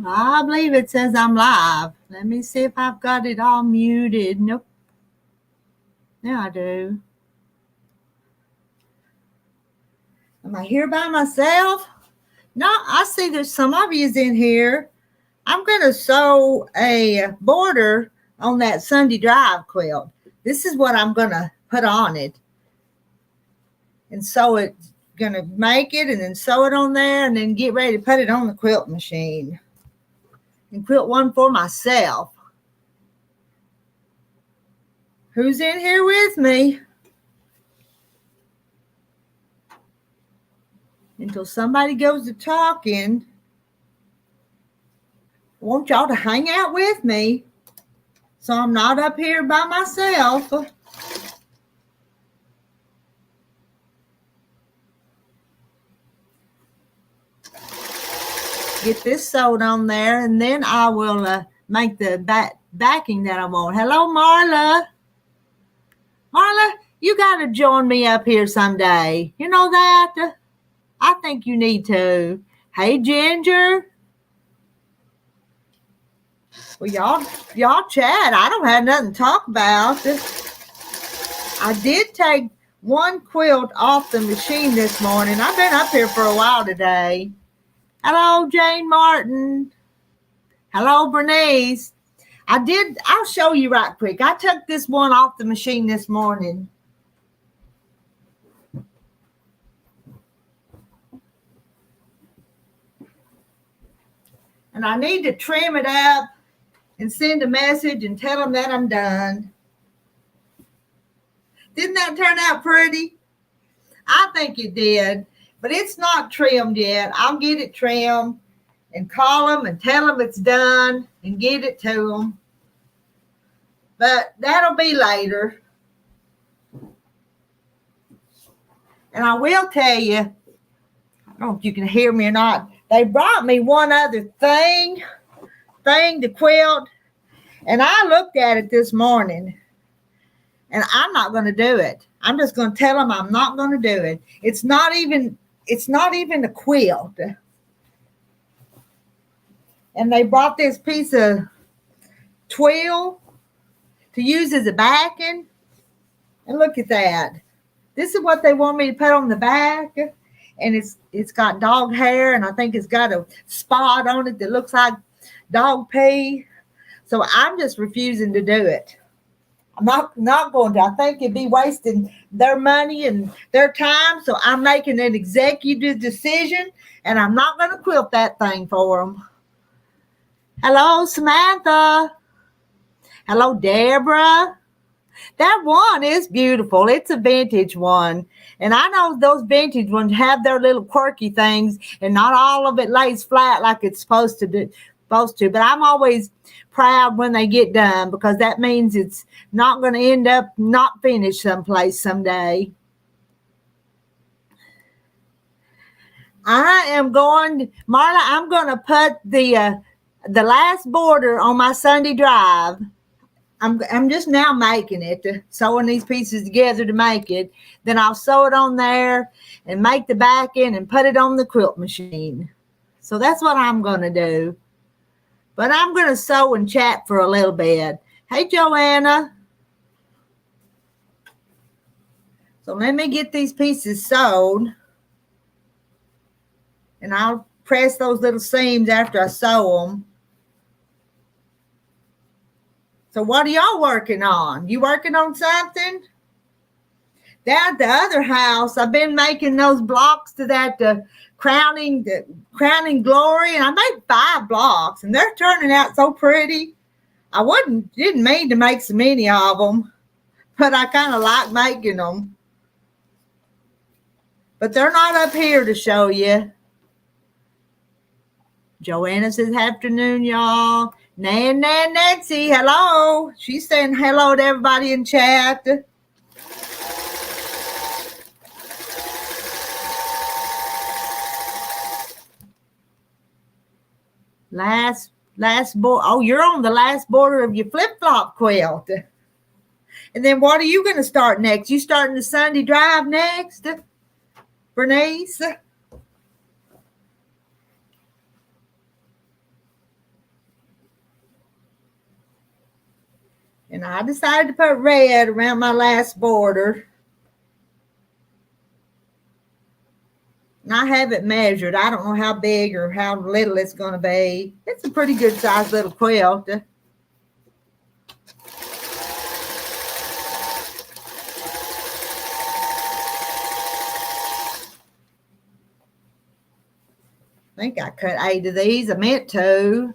I believe it says I'm live. Let me see if I've got it all muted. Nope. Yeah, I do. Am I here by myself? No, I see there's some of yous in here. I'm going to sew a border on that Sunday Drive quilt. This is what I'm going to put on it. And sew it, going to make it and then sew it on there and then get ready to put it on the quilt machine. And quilt one for myself. Who's in here with me? Until somebody goes to talking, I want y'all to hang out with me so I'm not up here by myself. Get this sewed on there, and then I will make the backing that I want. Hello, Marla. Marla, you got to join me up here someday. You know that? I think you need to. Hey, Ginger. Well, y'all chat. I don't have nothing to talk about. I did take one quilt off the machine this morning. I've been up here for a while today. Hello, Jane Martin. Hello, Bernice. I'll show you right quick. I took this one off the machine this morning. And I need to trim it up and send a message and tell them that I'm done. Didn't that turn out pretty? I think it did, but it's not trimmed yet. I'll get it trimmed and call them and tell them it's done and get it to them. But that'll be later. And I will tell you, I don't know if you can hear me or not, they brought me one other thing to quilt, and I looked at it this morning, and I'm not going to do it. I'm just going to tell them I'm not going to do it. It's not even a quilt. And they brought this piece of twill to use as a backing. And look at that. This is what they want me to put on the back. And it's got dog hair, and I think it's got a spot on it that looks like dog pee. So I'm just refusing to do it. I'm not going to. I think it'd be wasting their money and their time. So I'm making an executive decision, and I'm not going to quilt that thing for them. Hello, Samantha. Hello, Deborah. That one is beautiful. It's a vintage one. And I know those vintage ones have their little quirky things, and not all of it lays flat like it's supposed to. But I'm always proud when they get done, because that means it's not going to end up not finished someplace someday. I'm going to put the last border on my Sunday Drive. I'm just now making it, sewing these pieces together to make it. Then I'll sew it on there and make the backing and put it on the quilt machine. So that's what I'm going to do. But I'm going to sew and chat for a little bit. Hey, Joanna. So let me get these pieces sewed. And I'll press those little seams after I sew them. So what are y'all working on? You working on something? Down at the other house, I've been making those blocks to that crowning glory, and I made 5 blocks, and they're turning out so pretty. I didn't mean to make so many of them, but I kind of like making them. But they're not up here to show you. Joanna says, afternoon, y'all. Nancy, hello. She's saying hello to everybody in chat. Last border. Oh, you're on the last border of your flip-flop quilt. And then what are you going to start next? You starting the Sunday Drive next, Bernice? And I decided to put red around my last border. And I have it measured. I don't know how big or how little it's going to be. It's a pretty good sized little quilt. I think I cut 8 of these. I meant to.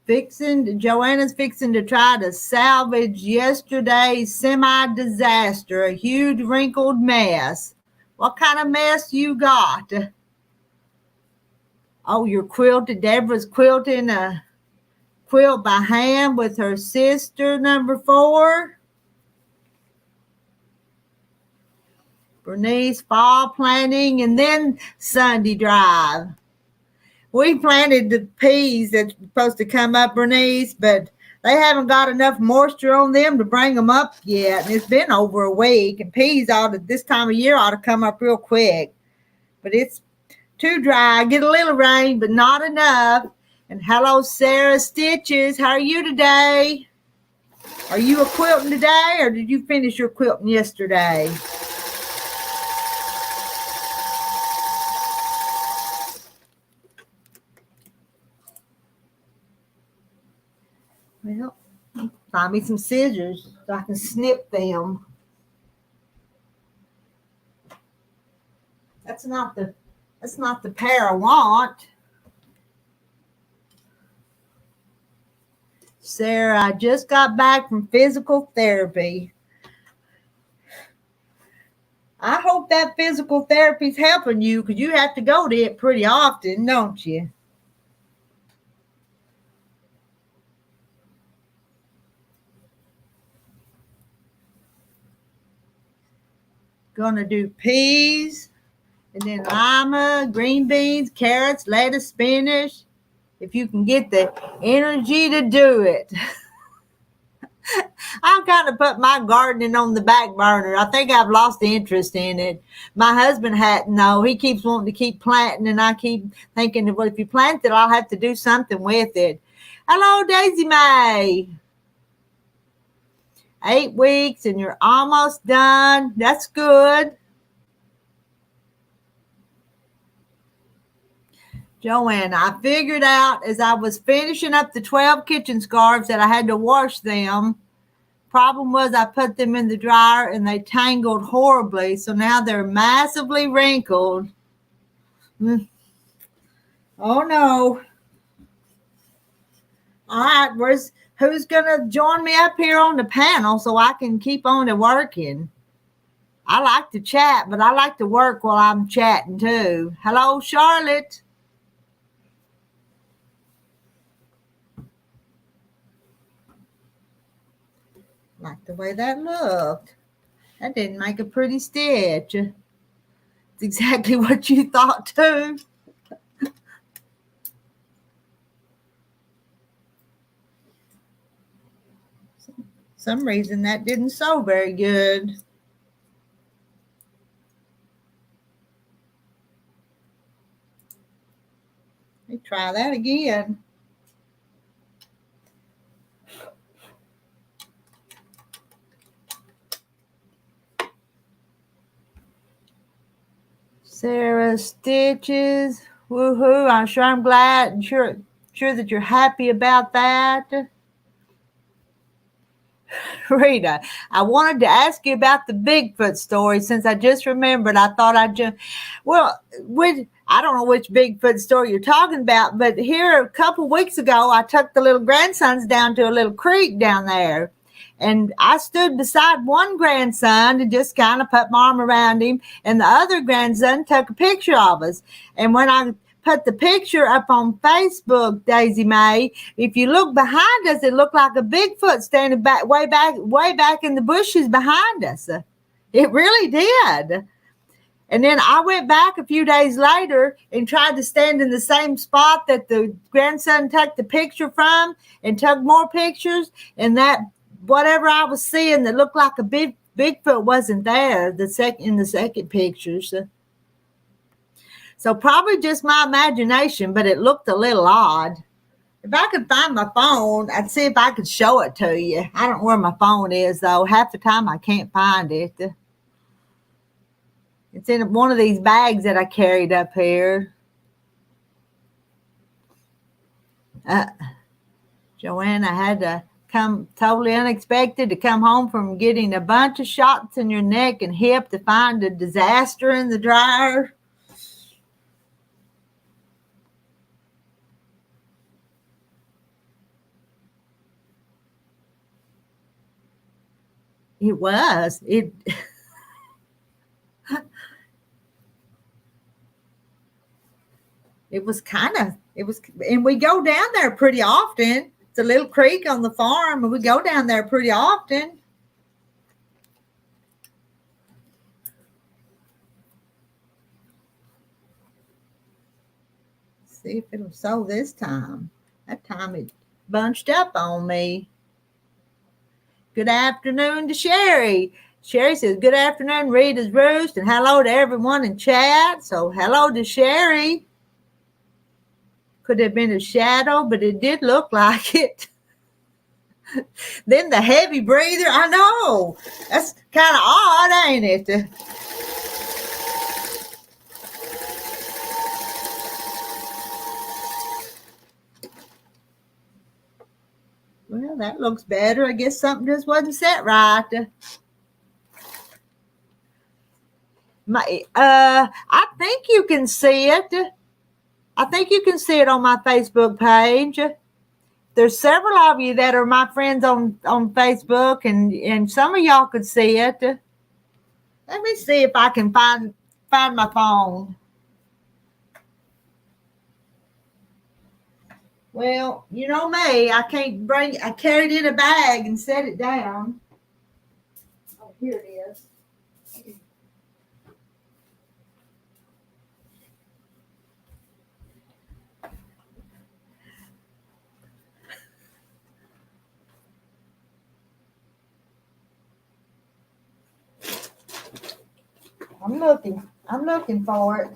Joanna's fixing to try to salvage yesterday's semi-disaster, a huge wrinkled mess. What kind of mess you got? Oh, you're quilting. Deborah's quilting a quilt by hand with her sister, number 4. Bernice, fall planting, and then Sunday drive. We planted the peas that's supposed to come up, Bernice, but they haven't got enough moisture on them to bring them up yet. And it's been over a week, and peas this time of year ought to come up real quick. But it's too dry. Get a little rain, but not enough. And hello, Sarah Stitches. How are you today? Are you a quilting today, or did you finish your quilting yesterday? Well, find me some scissors so I can snip them. That's not the pair I want. Sarah, I just got back from physical therapy. I hope that physical therapy's helping you, because you have to go to it pretty often, don't you? Gonna do peas, and then lima, green beans, carrots, lettuce, spinach. If you can get the energy to do it. I've kind of put my gardening on the back burner. I think I've lost interest in it. My husband hadn't, though. He keeps wanting to keep planting, and I keep thinking, well, if you plant it, I'll have to do something with it. Hello, Daisy Mae. 8 weeks, and you're almost done. That's good. Joanne, I figured out as I was finishing up the 12 kitchen scarves that I had to wash them. Problem was I put them in the dryer and they tangled horribly, so now they're massively wrinkled. Oh no. All right, who's gonna join me up here on the panel so I can keep on to working? I like to chat, but I like to work while I'm chatting too. Hello, Charlotte. Like the way that looked. That didn't make a pretty stitch. It's exactly what you thought too. Some reason that didn't sew very good. Let me try that again. Sarah Stitches. Woohoo. I'm glad and sure that you're happy about that. Rita, I wanted to ask you about the Bigfoot story since I just remembered. I thought I don't know which Bigfoot story you're talking about, but here a couple weeks ago, I took the little grandsons down to a little creek down there. And I stood beside one grandson and just kind of put my arm around him. And the other grandson took a picture of us. And when I put the picture up on Facebook, Daisy Mae, if you look behind us, it looked like a Bigfoot standing way back in the bushes behind us. It really did. And then I went back a few days later and tried to stand in the same spot that the grandson took the picture from and took more pictures. And that whatever I was seeing that looked like a Bigfoot wasn't there in the second pictures. So probably just my imagination, but it looked a little odd. If I could find my phone, I'd see if I could show it to you. I don't know where my phone is, though. Half the time I can't find it. It's in one of these bags that I carried up here. Joanne, I had to come totally unexpected to come home from getting a bunch of shots in your neck and hip to find a disaster in the dryer. It was. It was and we go down there pretty often. It's a little creek on the farm, and we go down there pretty often. See if it'll sew this time. That time it bunched up on me. Good afternoon to Sherry. Sherry says, good afternoon, Rita's Roost, and hello to everyone in chat. So hello to Sherry. Could have been a shadow, but it did look like it. Then the heavy breather. I know. That's kind of odd, ain't it? Well, that looks better. I guess something just wasn't set right. I think you can see it. I think you can see it on my Facebook page. There's several of you that are my friends on Facebook, and some of y'all could see it. Let me see if I can find my phone. Well, you know me, I carried it in a bag and set it down. Oh, here it is. I'm looking for it.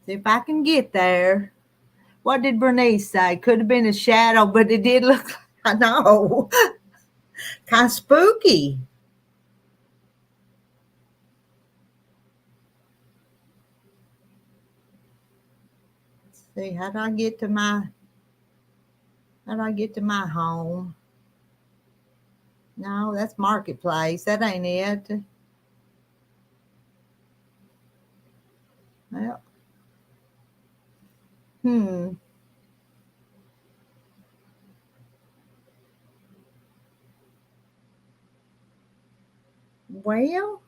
See if I can get there. What did Bernice say? Could have been a shadow, but it did look like, I know, kind of spooky. Let's see, how do I get to my home? No, that's Marketplace. That ain't it. Well, Well,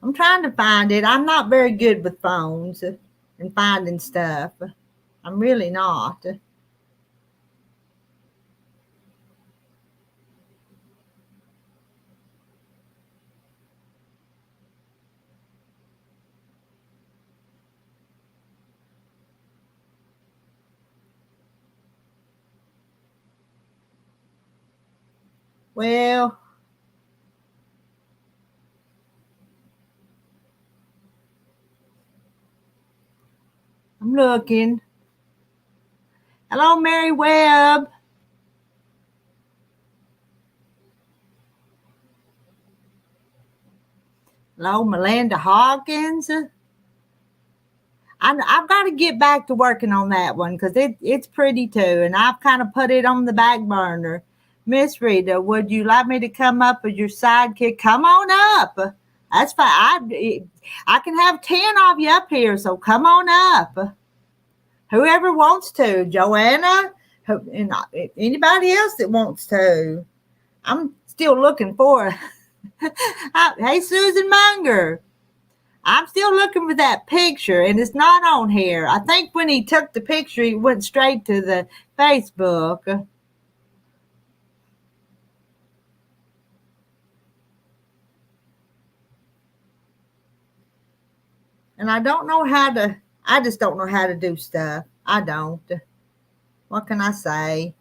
I'm trying to find it. I'm not very good with phones and finding stuff. I'm really not. Well, I'm looking. Hello, Mary Webb. Hello, Melinda Hawkins. I've got to get back to working on that one because it's pretty too, and I've kind of put it on the back burner. Miss Rita, would you like me to come up as your sidekick? Come on up. That's fine. I can have 10 of you up here, so come on up. Whoever wants to. Joanna, and anybody else that wants to. I'm still looking for Hey, Susan Munger. I'm still looking for that picture, and it's not on here. I think when he took the picture, he went straight to the Facebook. And I just don't know how to do stuff. I don't. What can I say?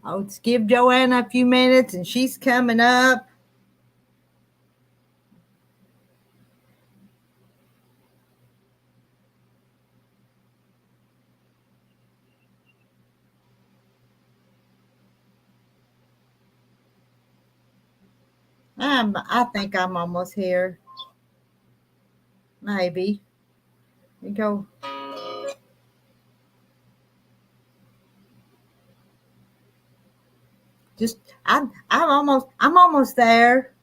Let's give Joanna a few minutes, and she's coming up. I think I'm almost here. Maybe. We go. Just I'm almost there.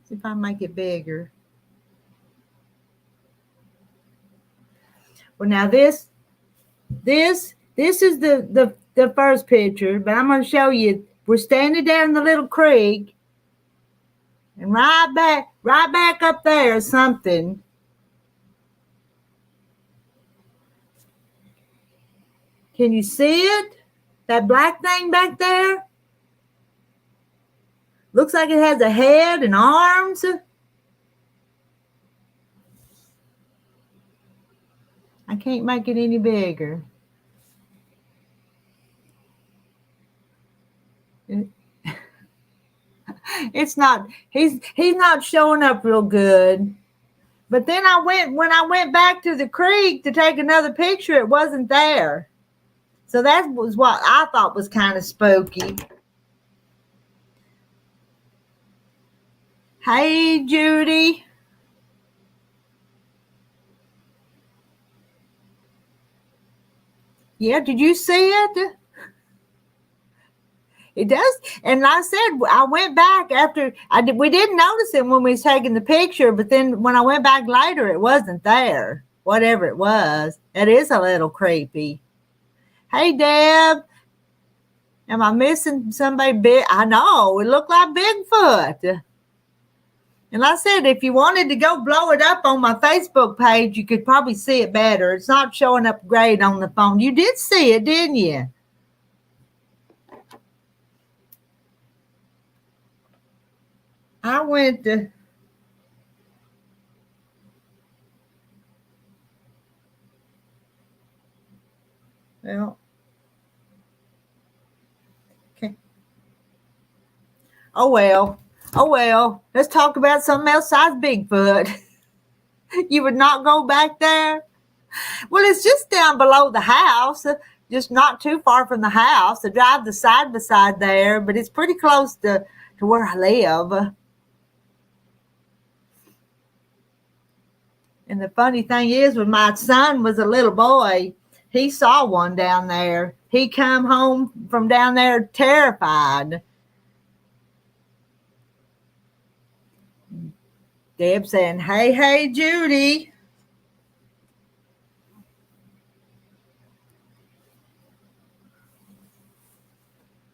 See if I make it bigger. Well, now this is the first picture, but I'm going to show you. We're standing down in the little creek, and right back up there is something. Can you see it? That black thing back there? Looks like it has a head and arms. I can't make it any bigger. It's not, he's not showing up real good. But then when I went back to the creek to take another picture, it wasn't there. So that was what I thought was kind of spooky. Hey, Judy. Yeah, did you see it? It does. And like I said, I went back after we didn't notice it when we was taking the picture, but then when I went back later, it wasn't there. Whatever it was. It is a little creepy. Hey, Deb. Am I missing somebody big? I know. It looked like Bigfoot. And like I said, if you wanted to go blow it up on my Facebook page, you could probably see it better. It's not showing up great on the phone. You did see it, didn't you? I went to... Well... Okay. Oh, well. Let's talk about something else besides Bigfoot. You would not go back there? Well, it's just down below the house, just not too far from the house. I drive the side by side there, but it's pretty close to where I live. And the funny thing is, when my son was a little boy, he saw one down there. He come home from down there terrified. Deb saying, hey, Judy.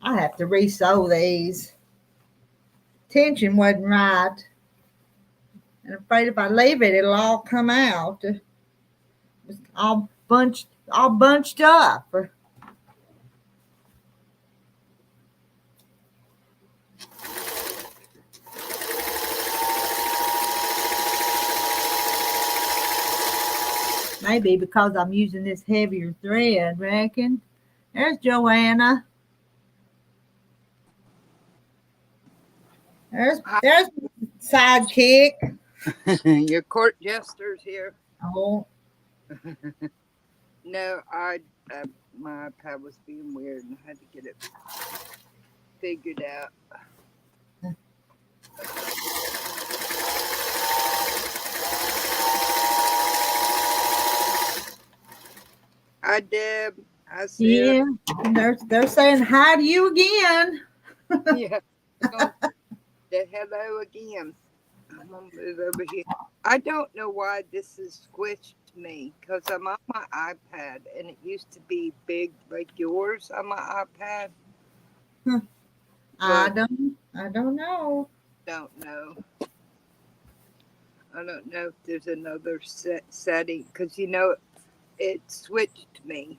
I have to re-sew these. Tension wasn't right. And I'm afraid if I leave it, it'll all come out. It's all bunched up. Maybe because I'm using this heavier thread, reckon. There's Joanna. There's sidekick. Your court jester's here. Oh. No, my iPad was being weird and I had to get it figured out. Hi, Deb. I see. Yeah, they're saying hi to you again. Yeah. Hello again. I'm gonna move over here. I don't know why this is squished to me because I'm on my iPad and it used to be big like yours on my iPad. I don't know. I don't know if there's another setting because it switched me.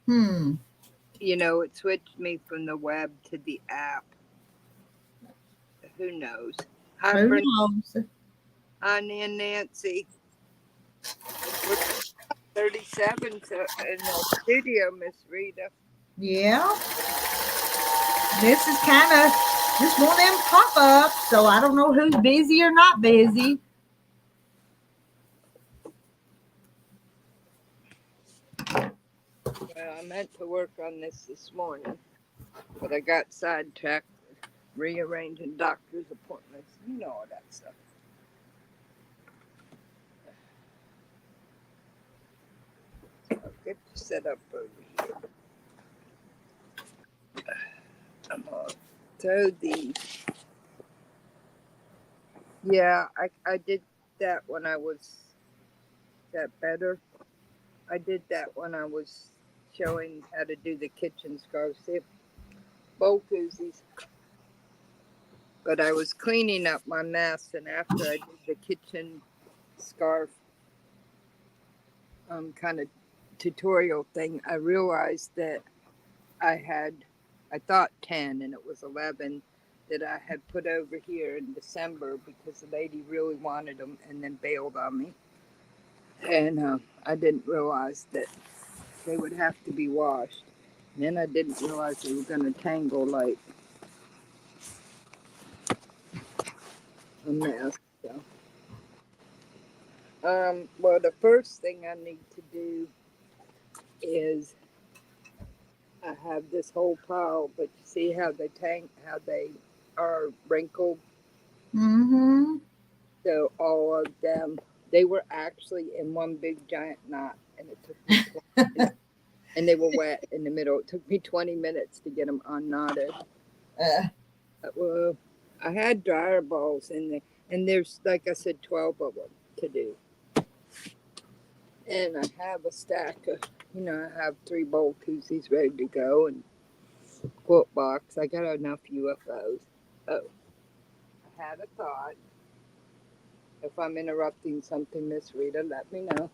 It switched me from the web to the app. Who knows? Who knows? Hi, Nancy. 37 so in the studio, Miss Rita. Yeah. This is kind of just one of them pop-ups, so I don't know who's busy or not busy. Well, I meant to work on this morning, but I got sidetracked rearranging doctor's appointments. You know all that stuff. So I'll get you set up over here. I'm gonna throw these. Yeah, I did that when I was. Is that better? I did that when I was showing how to do the kitchen scarves. See, bowl koozies. But I was cleaning up my mess, and after I did the kitchen scarf kind of tutorial thing, I realized that I thought 10 and it was 11 that I had put over here in December because the lady really wanted them and then bailed on me. And I didn't realize that they would have to be washed. And then I didn't realize they were going to tangle like a mess. So. Well, the first thing I need to do is I have this whole pile, but you see how they are wrinkled. Mm-hmm. So all of them, they were actually in one big giant knot, and it took me 20 minutes, and they were wet in the middle. It took me 20 minutes to get them unknotted. Well, I had dryer balls in there, and there's, like I said, 12 of them to do. And I have a stack of, I have 3 bowl koozies ready to go, and quilt box. I got enough UFOs. Oh, I had a thought. If I'm interrupting something, Miss Rita, let me know.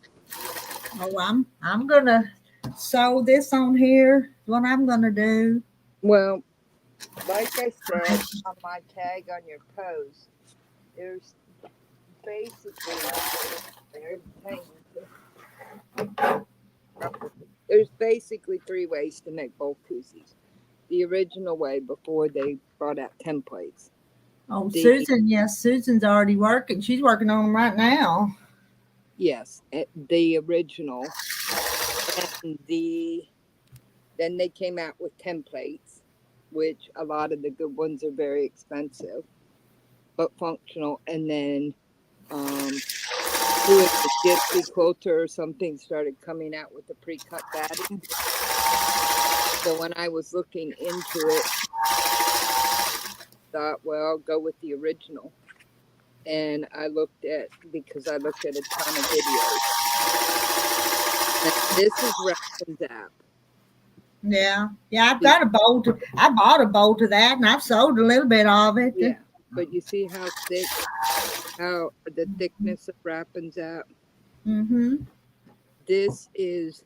Oh, I'm gonna sew this on here. What I'm gonna do. Well, like I said on my tag on your post, there's basically there's basically 3 ways to make bowl koozies. The original way before they brought out templates. Oh, Susan, yes, Susan's already working. She's working on them right now. Yes, the original. And then they came out with templates, which a lot of the good ones are very expensive, but functional. And then who is the Gypsy Quilter or something started coming out with the pre-cut batting. So when I was looking into it, thought, well, I'll go with the original. And I looked at a ton of videos. And this is Rapin's app. Yeah, I've got a bolt. I bought a bolt of that, and I've sold a little bit of it. Yeah, but you see how the thickness of Rapin's app. Mm-hmm. This is,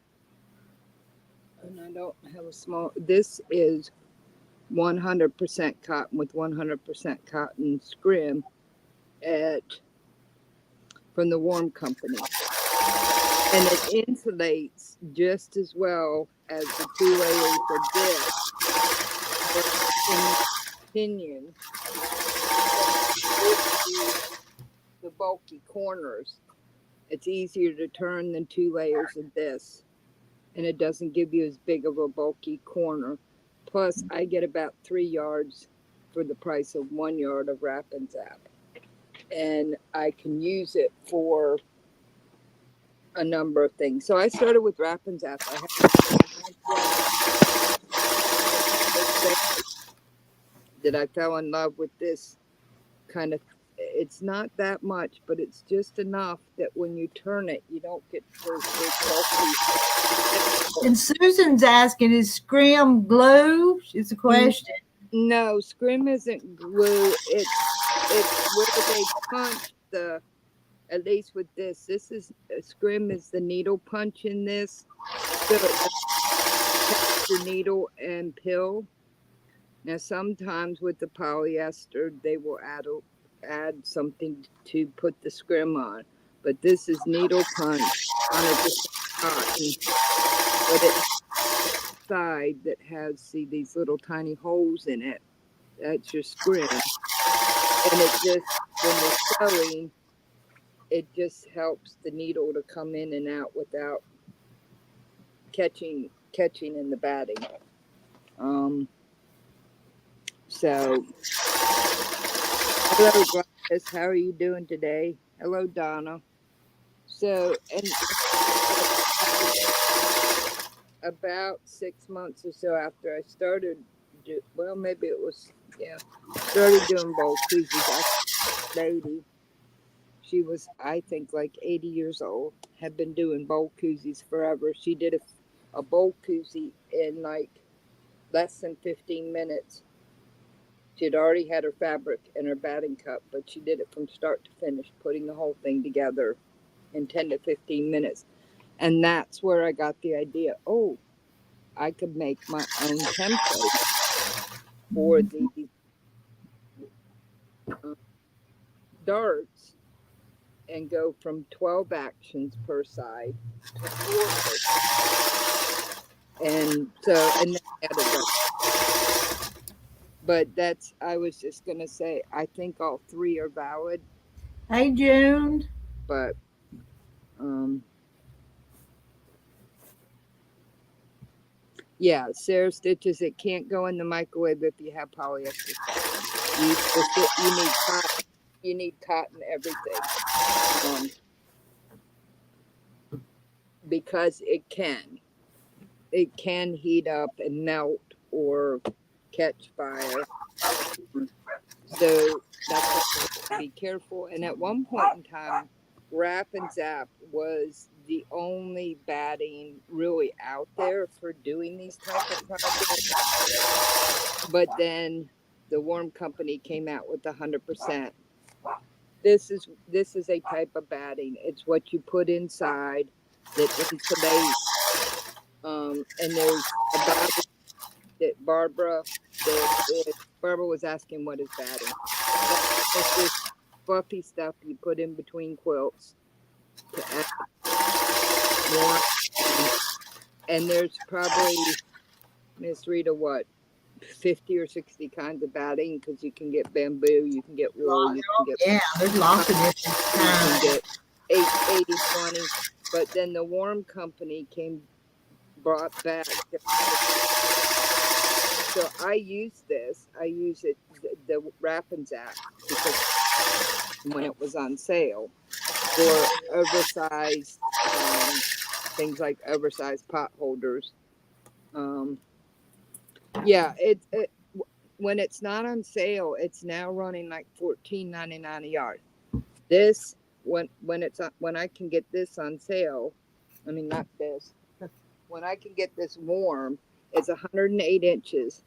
and I don't have a small. This is 100% cotton with 100% cotton scrim from the Warm Company, and it insulates just as well as the 2 layers of this. But in my opinion, the bulky corners, it's easier to turn than 2 layers of this, and it doesn't give you as big of a bulky corner. Plus, I get about 3 yards for the price of 1 yard of Rapin's app, and I can use it for a number of things. So I started with Rapin's app. I that I fell in love with this kind of. It's not that much, but it's just enough that when you turn it, you don't get those big bulky. And Susan's asking, is scrim glue? Is the question. No, scrim isn't glue. It's where they punch the. At least with this is scrim is the needle punch in this. So the needle and pill. Now sometimes with the polyester they will add something to put the scrim on, but this is needle punch on a cotton, but it side that has, see, these little tiny holes in it. That's your scrim. And it just, when you're sewing, it just helps the needle to come in and out without catching in the batting. So hello Gladys, how are you doing today? Hello Donna. So, and about 6 months or so after I started, well, maybe it was, yeah, started doing bowl koozies. That lady, she was, I think, like 80 years old, had been doing bowl koozies forever. She did a bowl koozie in like less than 15 minutes. She had already had her fabric and her batting cup, but she did it from start to finish, putting the whole thing together in 10 to 15 minutes. And that's where I got the idea, oh, I could make my own template for the darts and go from 12 actions per side to 4 per side. And so, and then I added that. But that's, I was just going to say, I think all 3 are valid. Hey, June. But, yeah, Sarah Stitches, it can't go in the microwave if you have polyester. You need cotton everything. Because it can heat up and melt or catch fire. So that's why you have to be careful. And at one point in time, Wrap and Zap was the only batting really out there for doing these type of projects. But then the Worm Company came out with 100%. This is a type of batting. It's what you put inside that insulates. And there's a batting that Barbara was asking, what is batting? It's this fluffy stuff you put in between quilts to add more. And there's probably, Miss Rita, what, 50 or 60 kinds of batting, because you can get bamboo, you can get wool, you can get, there's lots of different kinds. You can get 80-20. But then the Worm Company brought back. So I use this. I use it, the Wrap and Zap, because when it was on sale for oversized things like oversized pot holders. Yeah, when it's not on sale, it's now running like $14.99 a yard. This when I can get this on sale, I mean not this. When I can get this warm, it's 108 inches,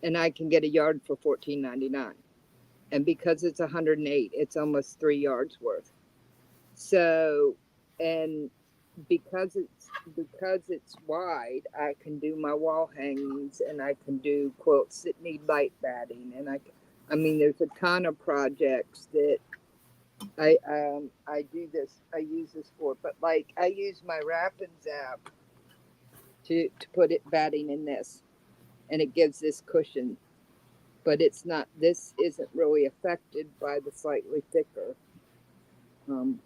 and I can get a yard for $14.99. And because it's 108, it's almost 3 yards worth. So, and because it's wide, I can do my wall hangings, and I can do quilts that need light batting, and I mean, there's a ton of projects that I do this. I use this for, but like I use my Wrap and Zap to put it batting in this, and it gives this cushion. But it's not. This isn't really affected by the slightly thicker,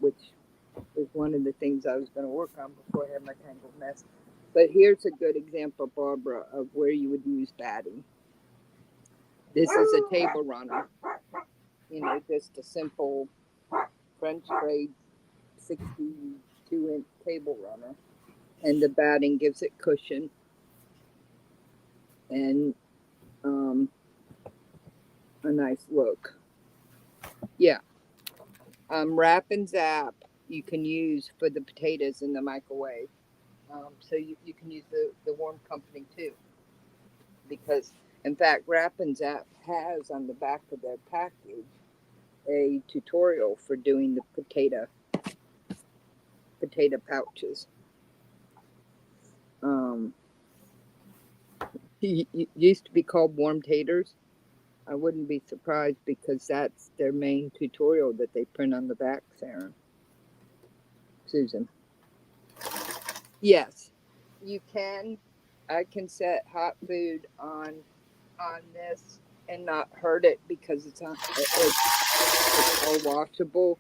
which is one of the things I was going to work on before I had my tangled mess. But here's a good example, Barbara, of where you would use batting. This is a table runner. Just a simple French braid 62-inch table runner, and the batting gives it cushion and a nice look. Yeah. Wrap and Zap you can use for the potatoes in the microwave. So you can use the Worm Company too. Because, in fact, Wrap and Zap has on the back of their package a tutorial for doing the potato pouches. It used to be called Warm Taters. I wouldn't be surprised, because that's their main tutorial that they print on the back, Sarah. Susan. Yes, you can. I can set hot food on this and not hurt it because it's all washable.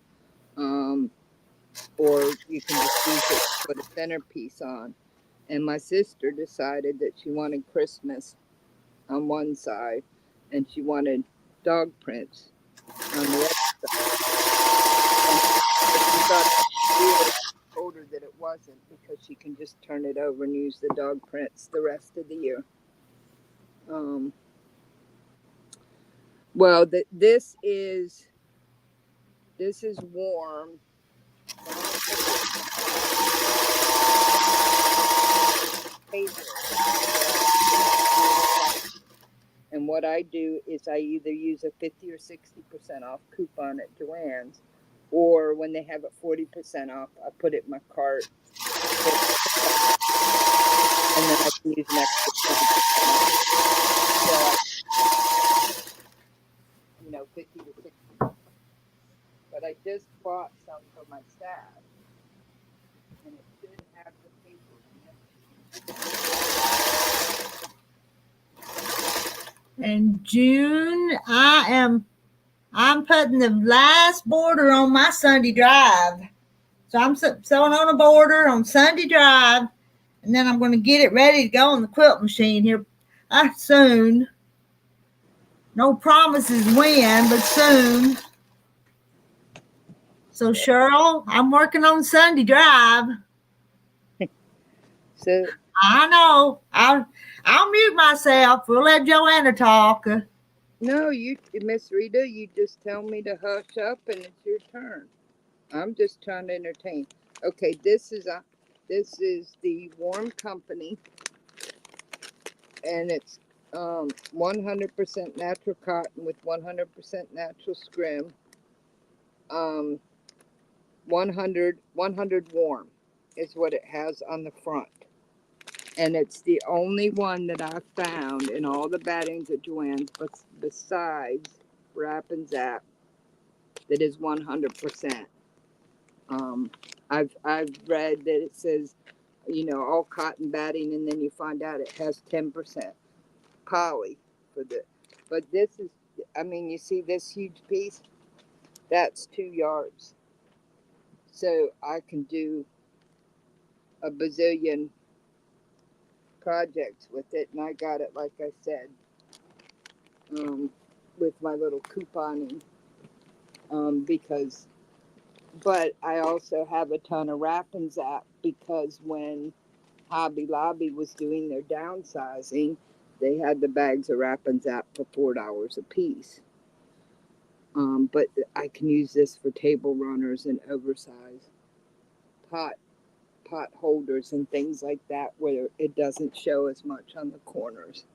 Um, or you can just use it to put a centerpiece on. And my sister decided that she wanted Christmas on one side and she wanted dog prints on the other side. And but she thought it was weird. I told her that it wasn't because she can just turn it over and use the dog prints the rest of the year. Um, well, this is warm. So I'm gonna put this table that I like. And what I do is I either use a 50 or 60% off coupon at Joann's, or when they have it 40% off, I put it in my cart, hit checkout, and then I can use an extra 20% off. So I, 50 to 60. But I just bought some for my staff, and it should have the paper in it. In June, I'm putting the last border on my Sunday drive. So I'm sewing on a border on Sunday drive, and then I'm going to get it ready to go on the quilt machine here soon. No promises when, but soon. So Cheryl, I'm working on Sunday drive. So I know. I'll mute myself. We'll let Joanna talk. no, Miss Rita, you just tell me to hush up, and it's your turn. I'm just trying to entertain. Okay, this is the Warm Company, and it's 100% natural cotton with 100% natural scrim. 100 warm is what it has on the front, and it's the only one that I've found in all the battings at Joann's, but besides Wrap and Zap, that is 100%. I've read that it says, all cotton batting, and then you find out it has 10% poly for the. But this is, you see this huge piece? That's 2 yards. So I can do a bazillion projects with it, and I got it, like I said, with my little couponing, because. But I also have a ton of Wrap and Zap because when Hobby Lobby was doing their downsizing, they had the bags of Wrap and Zap for $4 a piece. But I can use this for table runners and oversized pot holders and things like that, where it doesn't show as much on the corners.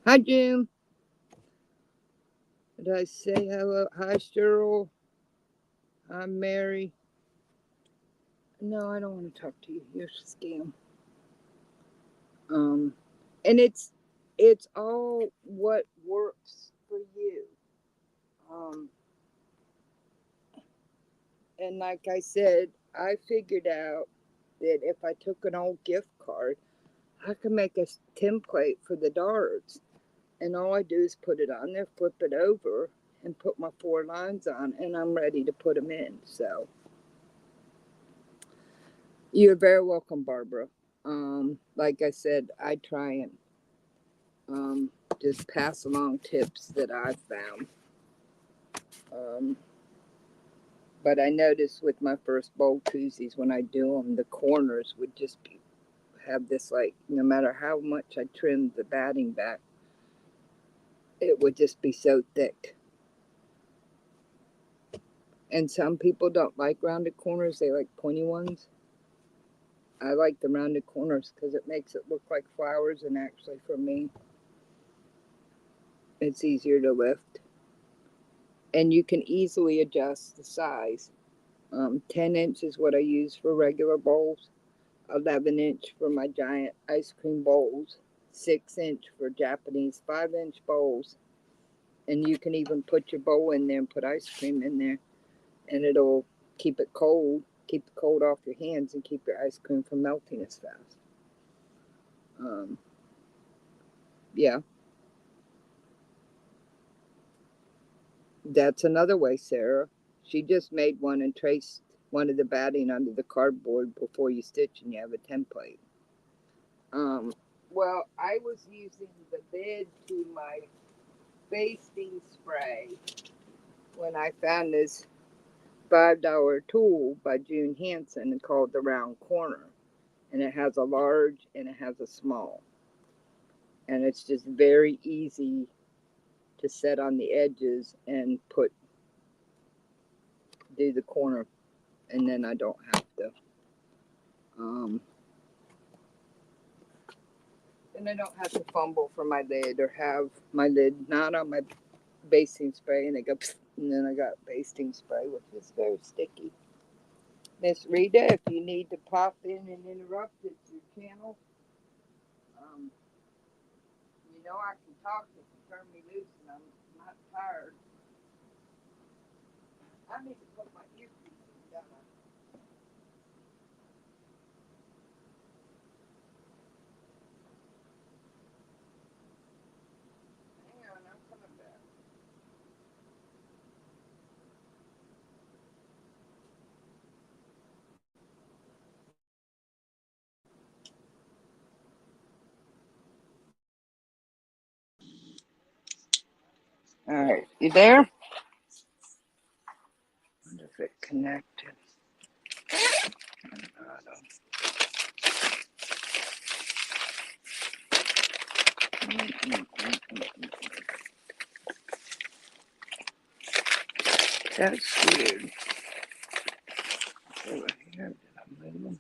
Hi, Jim. Did I say hello? Hi, Cheryl. I'm Mary. No, I don't want to talk to you. You're a scam. And it's all what works for you. And like I said, I figured out that if I took an old gift card, I could make a template for the darts. And all I do is put it on there, flip it over, and put my 4 lines on, and I'm ready to put them in. So you're very welcome, Barbara. Like I said, I try and just pass along tips that I've found. But I noticed with my first bowl koozies, when I do them, the corners would just have this, like, no matter how much I trimmed the batting back, it would just be so thick. And some people don't like rounded corners, they like pointy ones. I like the rounded corners because it makes it look like flowers, and actually for me, it's easier to lift. And you can easily adjust the size. 10 inch is what I use for regular bowls, 11 inch for my giant ice cream bowls, 6 inch for Japanese 5-inch bowls. And you can even put your bowl in there and put ice cream in there, and it'll keep it cold, keep the cold off your hands and keep your ice cream from melting as fast. Yeah. That's another way, Sarah. She just made one and traced one of the batting under the cardboard before you stitch, and you have a template. Well, I was using the lid to my basting spray when I found this $5 tool by June Hansen called the Round Corner. And it has a large and it has a small. And it's just very easy to set on the edges and do the corner, and then I don't have to fumble for my lid or have my lid not on my basting spray and then I got basting spray, which is very sticky. Miss Rita, if you need to pop in and interrupt, it's your channel. You know I can talk if you turn me loose and I'm not tired. I need to put my earpiece in, don't I? Hang on, I'm coming back. All right, you there? I wonder if it connected. That's weird. Over here, did I move them?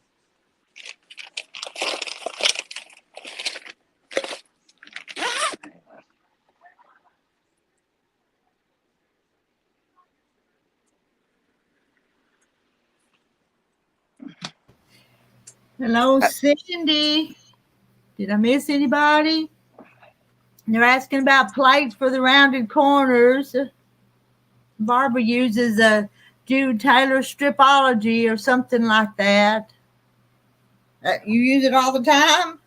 Hello, Cindy. Did I miss anybody? They're asking about plates for the rounded corners. Barbara uses a Jude Taylor stripology or something like that. You use it all the time?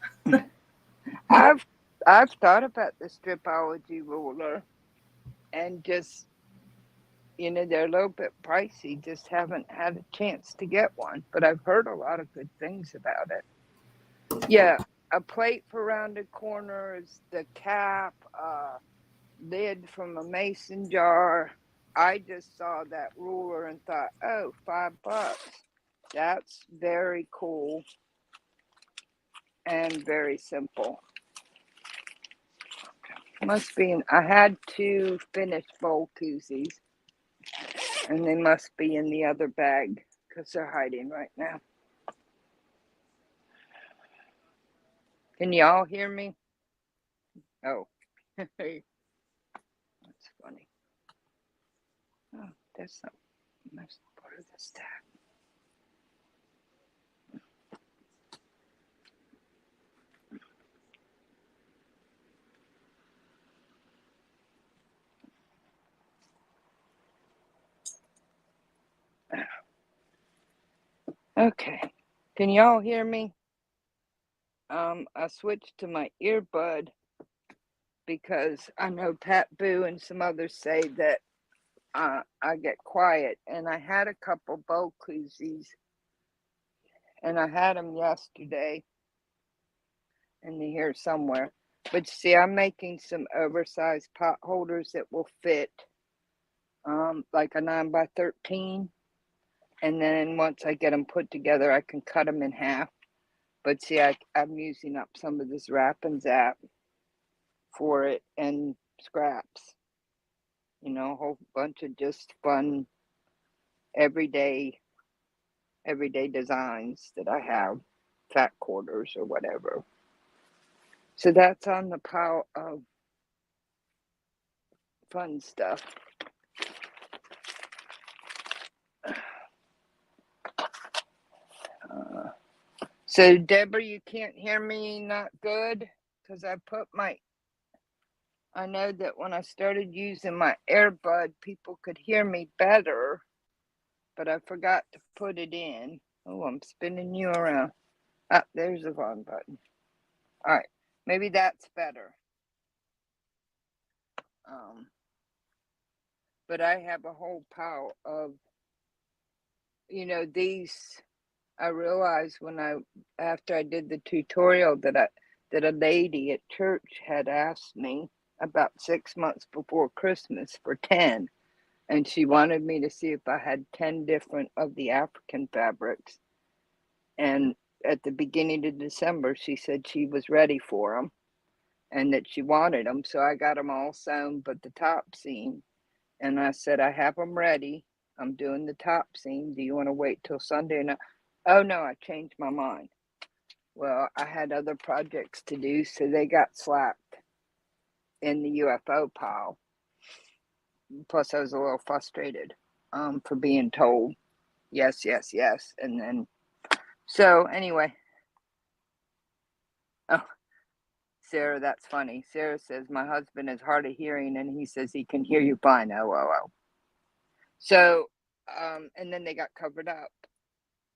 I've thought about the stripology ruler, and just, they're a little bit pricey. Just haven't had a chance to get one, but I've heard a lot of good things about it. Yeah, a plate for rounded corners, the cap, lid from a mason jar. I just saw that ruler and thought, oh, $5. That's very cool and very simple. Must be I had 2 finished bowl koozies, and they must be in the other bag because they're hiding right now. Can y'all hear me? Oh, that's funny. Oh, that's part of the stack. Okay, can y'all hear me? I switched to my earbud because I know Pat Boo and some others say that I get quiet, and I had a couple bowl koozies, and I had them yesterday in here somewhere. But see, I'm making some oversized pot holders that will fit like a 9x13. And then once I get them put together, I can cut them in half. But see, I'm using up some of this wrap and zap for it and scraps. A whole bunch of just fun everyday designs that I have, fat quarters or whatever. So that's on the pile of fun stuff. So Deborah, you can't hear me, not good, because I know that when I started using my earbud, people could hear me better. but I forgot to put it in. Oh, I'm spinning you around. Ah, there's the wrong button. All right, maybe that's better. But I have a whole pile of, these. I realized after I did the tutorial that a lady at church had asked me about 6 months before Christmas for 10, and she wanted me to see if I had 10 different of the African fabrics. And at the beginning of December, she said she was ready for them and that she wanted them. So I got them all sewn, but the top seam. And I said, I have them ready. I'm doing the top seam. Do you want to wait till Sunday? And oh no, I changed my mind. Well, I had other projects to do, so they got slapped in the UFO pile. Plus, I was a little frustrated for being told yes, yes, yes. And then, so anyway. Oh, Sarah, that's funny. Sarah says, my husband is hard of hearing and he says he can hear you fine. Oh. So, and then they got covered up.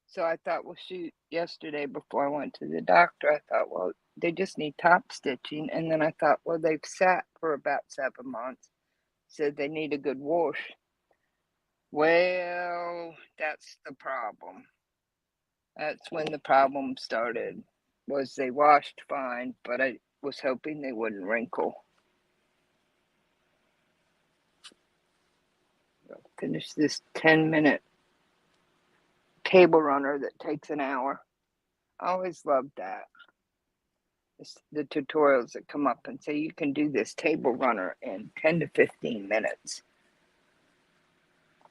So I thought, well, shoot, yesterday before I went to the doctor, I thought, well, they just need top stitching. And then I thought, well, they've sat for about 7 months. Said they need a good wash. Well, that's the problem. That's when the problem started, was they washed fine, but I was hoping they wouldn't wrinkle. I'll finish this 10-minute table runner that takes an hour. I always loved that. It's the tutorials that come up and say you can do this table runner in 10 to 15 minutes.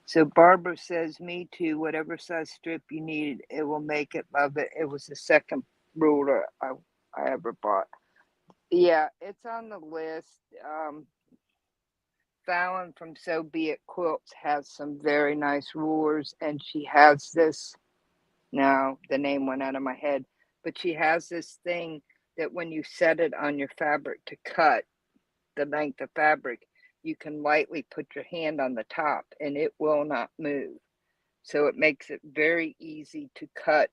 So Barbara says, me too, whatever size strip you need, it will make it. Love it. It was the second ruler I ever bought. Yeah, it's on the list. Fallon from So Be It Quilts has some very nice rulers, and she has this, now the name went out of my head, but she has this thing that when you set it on your fabric to cut the length of fabric, you can lightly put your hand on the top and it will not move. So it makes it very easy to cut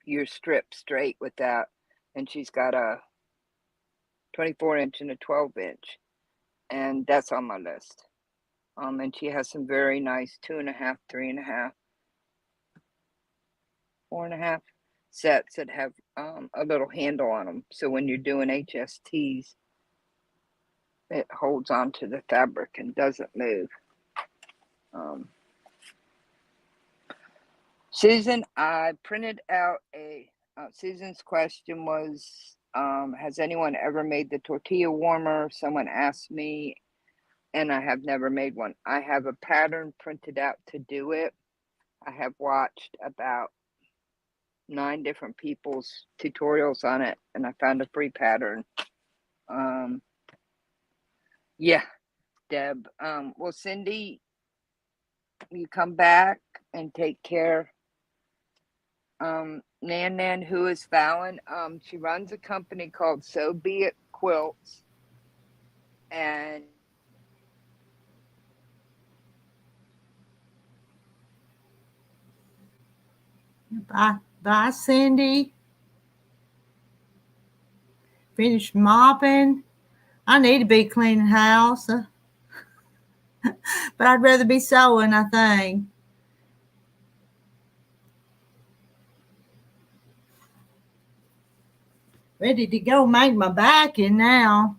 your strip straight with that. And she's got a 24-inch and a 12-inch, and that's on my list. And she has some very nice 2.5, 3.5, 4.5 sets that have a little handle on them. So when you're doing HSTs, it holds onto the fabric and doesn't move. Susan, I printed out Susan's question was, has anyone ever made the tortilla warmer? Someone asked me, and I have never made one. I have a pattern printed out to do it. I have watched about 9 different people's tutorials on it, and I found a free pattern. Yeah, Deb. Well, Cindy, you come back and take care. Nan, who is Fallon, she runs a company called So Be It Quilts, and Bye, Cindy. Finished mopping. I need to be cleaning house, but I'd rather be sewing, I think. Ready to go make my backing now.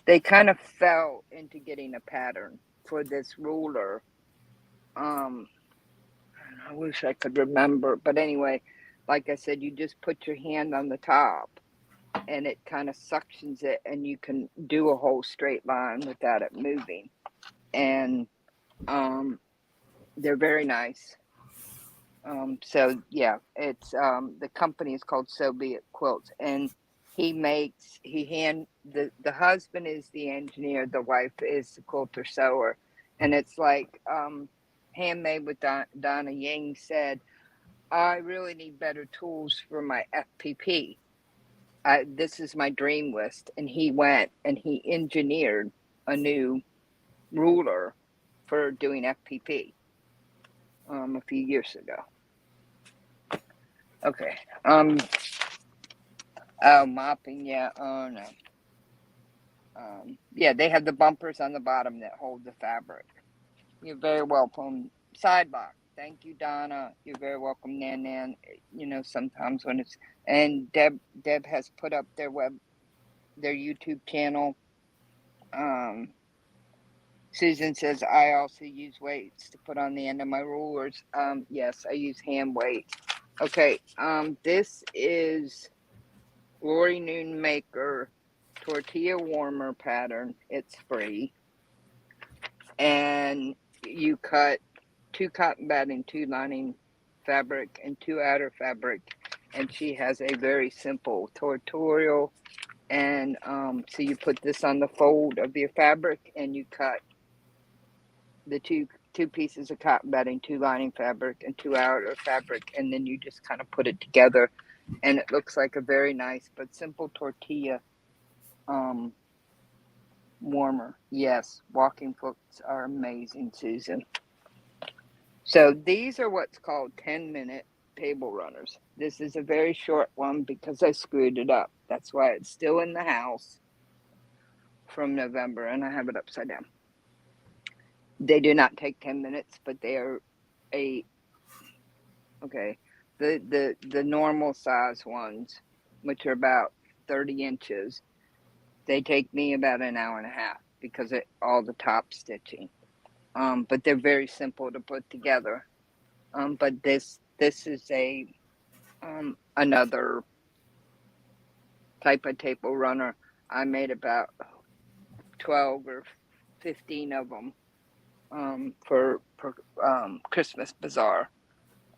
They kind of fell into getting a pattern for this ruler. I wish I could remember, but anyway, like I said, you just put your hand on the top and it kind of suctions it, and you can do a whole straight line without it moving. And they're very nice. So yeah, it's the company is called So Be It Quilts, and the husband is the engineer, the wife is the quilter sewer, and it's like Handmade with Donna Yang said, I really need better tools for my FPP. This is my dream list, and he went and he engineered a new ruler for doing FPP a few years ago. Okay. Oh, mopping. Yeah. Oh no. Yeah, they have the bumpers on the bottom that hold the fabric. You're very welcome. Sidebox. Thank you, Donna. You're very welcome, Nan Nan. You know, sometimes when it's, and Deb has put up their YouTube channel. Susan says, I also use weights to put on the end of my rulers. Yes, I use hand weights. Okay, this is Lori Noonmaker tortilla warmer pattern. It's free. And you cut 2 cotton batting, 2 lining fabric, and 2 outer fabric. And she has a very simple tutorial. And so you put this on the fold of your fabric and you cut the two pieces of cotton batting, 2 lining fabric, and 2 outer fabric, and then you just kind of put it together, and it looks like a very nice but simple tortilla warmer. Yes, walking foots are amazing, Susan. So these are what's called 10-minute table runners. This is a very short one because I screwed it up. That's why it's still in the house from November, and I have it upside down. They do not take 10 minutes, but they are the normal size ones, which are about 30 inches. They take me about an hour and a half because of all the top stitching. But they're very simple to put together. But this is a another type of table runner. I made about 12 or 15 of them for Christmas Bazaar.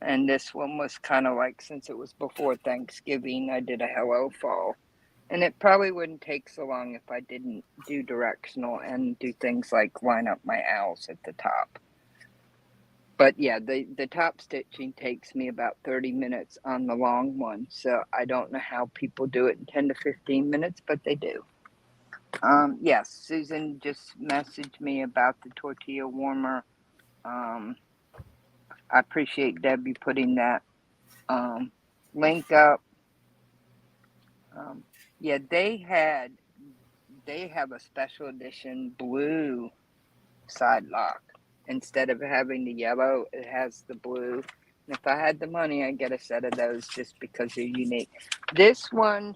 And this one was kind of like, since it was before Thanksgiving, I did a Hello Fall. And it probably wouldn't take so long if I didn't do directional and do things like line up my owls at the top. But yeah, the top stitching takes me about 30 minutes on the long one. So I don't know how people do it in 10 to 15 minutes, but they do. Yes, Susan just messaged me about the tortilla warmer. I appreciate Debbie putting that link up. Yeah, they have a special edition blue side lock. Instead of having the yellow, it has the blue. And if I had the money, I'd get a set of those just because they're unique. This one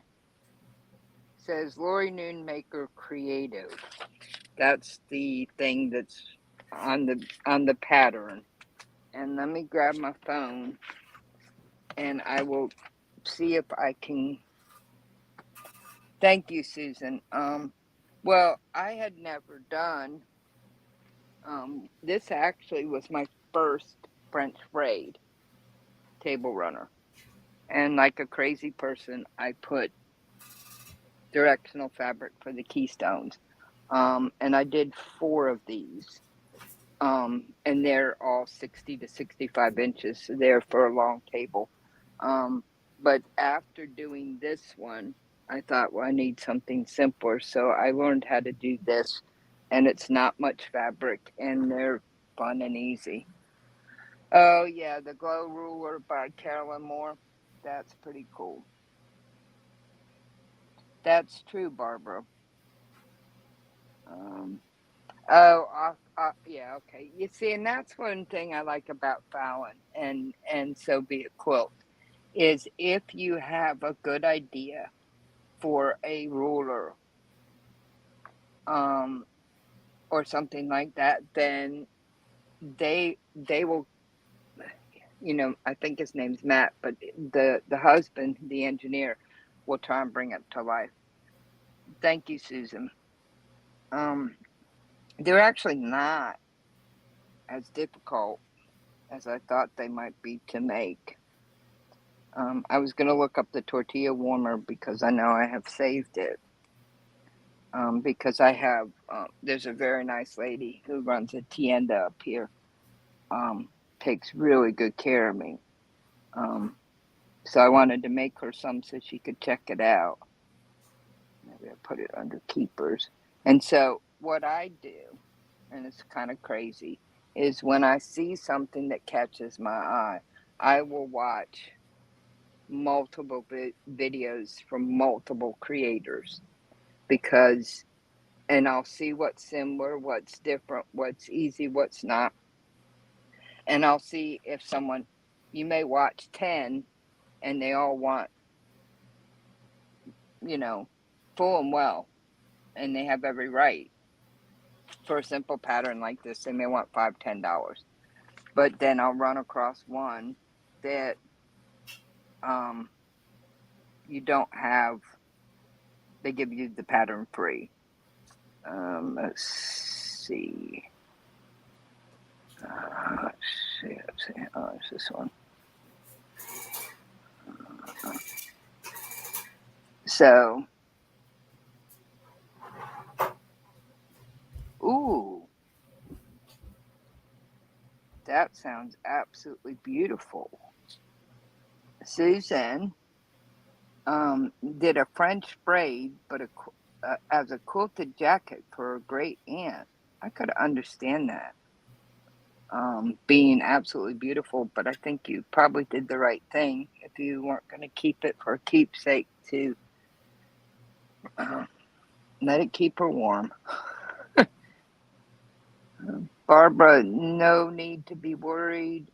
says Lori Noonmaker Creative. That's the thing that's on the pattern. And let me grab my phone and I will see if I can. Thank you, Susan. Well, I had never done this. Actually was my first French braid table runner, and like a crazy person, I put directional fabric for the keystones, and I did 4 of these, and they're all 60 to 65 inches, so they're for a long table. But after doing this one, I thought, well, I need something simpler, so I learned how to do this, and it's not much fabric, and they're fun and easy. Oh yeah, the Glow Ruler by Carolyn Moore. That's pretty cool. That's true, Barbara. Yeah, okay. You see, and that's one thing I like about Fallon and So Be It Quilt is if you have a good idea for a ruler, or something like that, then they will. You know, I think his name's Matt, but the husband, the engineer, will try and bring it to life. Thank you, Susan. They're actually not as difficult as I thought they might be to make. I was going to look up the tortilla warmer because I know I have saved it. Because I have, there's a very nice lady who runs a tienda up here. Takes really good care of me. So I wanted to make her some so she could check it out. Maybe I put it under keepers. And so what I do and it's kind of crazy, is when I see something that catches my eye, I will watch multiple videos from multiple creators, because, and I'll see what's similar, what's different, what's easy, what's not. And I'll see if someone, you may watch 10 and they all want, you know, full and well, and they have every right. For a simple pattern like this, they may want $5, $10. But then I'll run across one that you don't have, they give you the pattern free. Let's see. Let's see. Oh, it's this one. So, ooh, that sounds absolutely beautiful. Susan did a French braid, but as a quilted jacket for a great aunt. I could understand that being absolutely beautiful, but I think you probably did the right thing if you weren't going to keep it for a keepsake to let it keep her warm. Barbara, no need to be worried.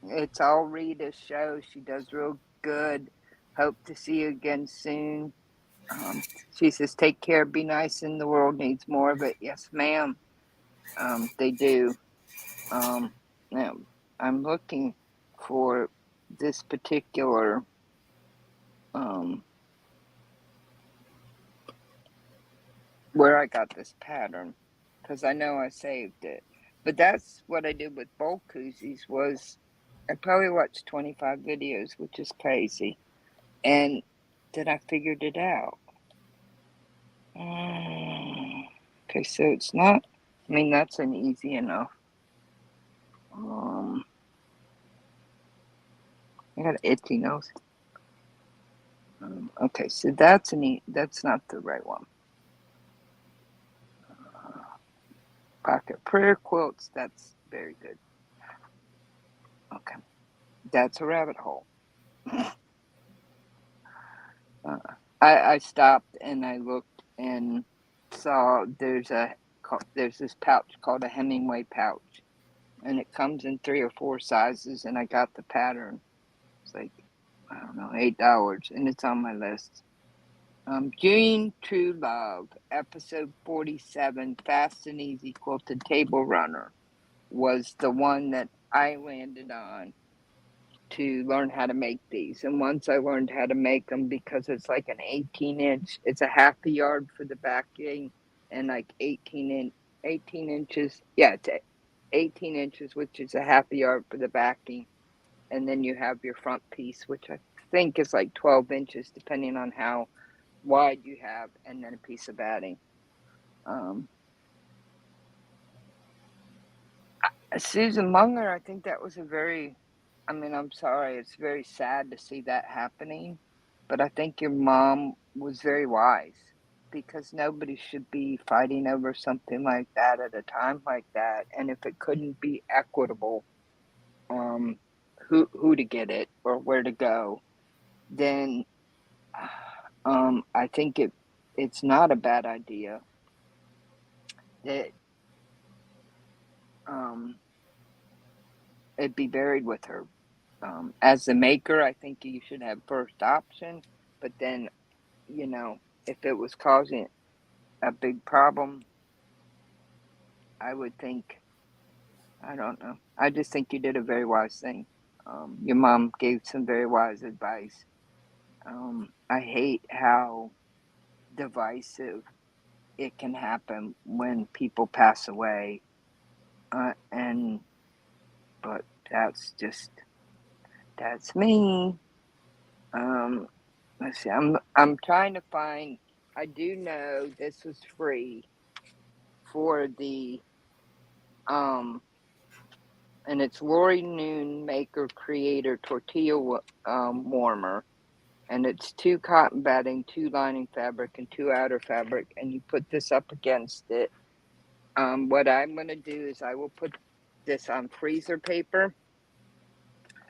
It's all Rita's show. She does real good. Hope to see you again soon. She says, take care, be nice, and the world needs more of it. Yes, ma'am. They do. Now, I'm looking for this particular where I got this pattern, because I know I saved it. But that's what I did with bowl koozies, was I probably watched 25 videos, which is crazy. And then I figured it out. Okay, so it's not, I mean, that's an easy enough. I got an itchy nose. Okay, so that's not the right one. Pocket prayer quilts, that's very good. Okay, that's a rabbit hole. I stopped and I looked and saw there's this pouch called a Hemingway pouch, and it comes in 3 or 4 sizes, and I got the pattern. It's like, I don't know, $8, and it's on my list. June True Love, episode 47, Fast and Easy Quilted Table Runner, was the one that I landed on to learn how to make these. And once I learned how to make them, because it's like an 18-inch, it's a half a yard for the backing, and like 18 inches. Yeah, it's 18 inches, which is a half a yard for the backing. And then you have your front piece, which I think is like 12 inches, depending on how wide you have, and then a piece of batting. Susan Munger, I think that was I'm sorry, it's very sad to see that happening, but I think your mom was very wise, because nobody should be fighting over something like that at a time like that. And if it couldn't be equitable, who to get it or where to go, then I think it's not a bad idea that it be buried with her. As the maker, I think you should have first option, but then, if it was causing a big problem, I would think, I don't know. I just think you did a very wise thing. Your mom gave some very wise advice. I hate how divisive it can happen when people pass away. But that's me. Let's see. I'm trying to find. I do know this was free for the and it's Lori Noon Maker Creator Tortilla warmer. And it's 2 cotton batting, 2 lining fabric, and 2 outer fabric, and you put this up against it. What I'm going to do is I will put this on freezer paper.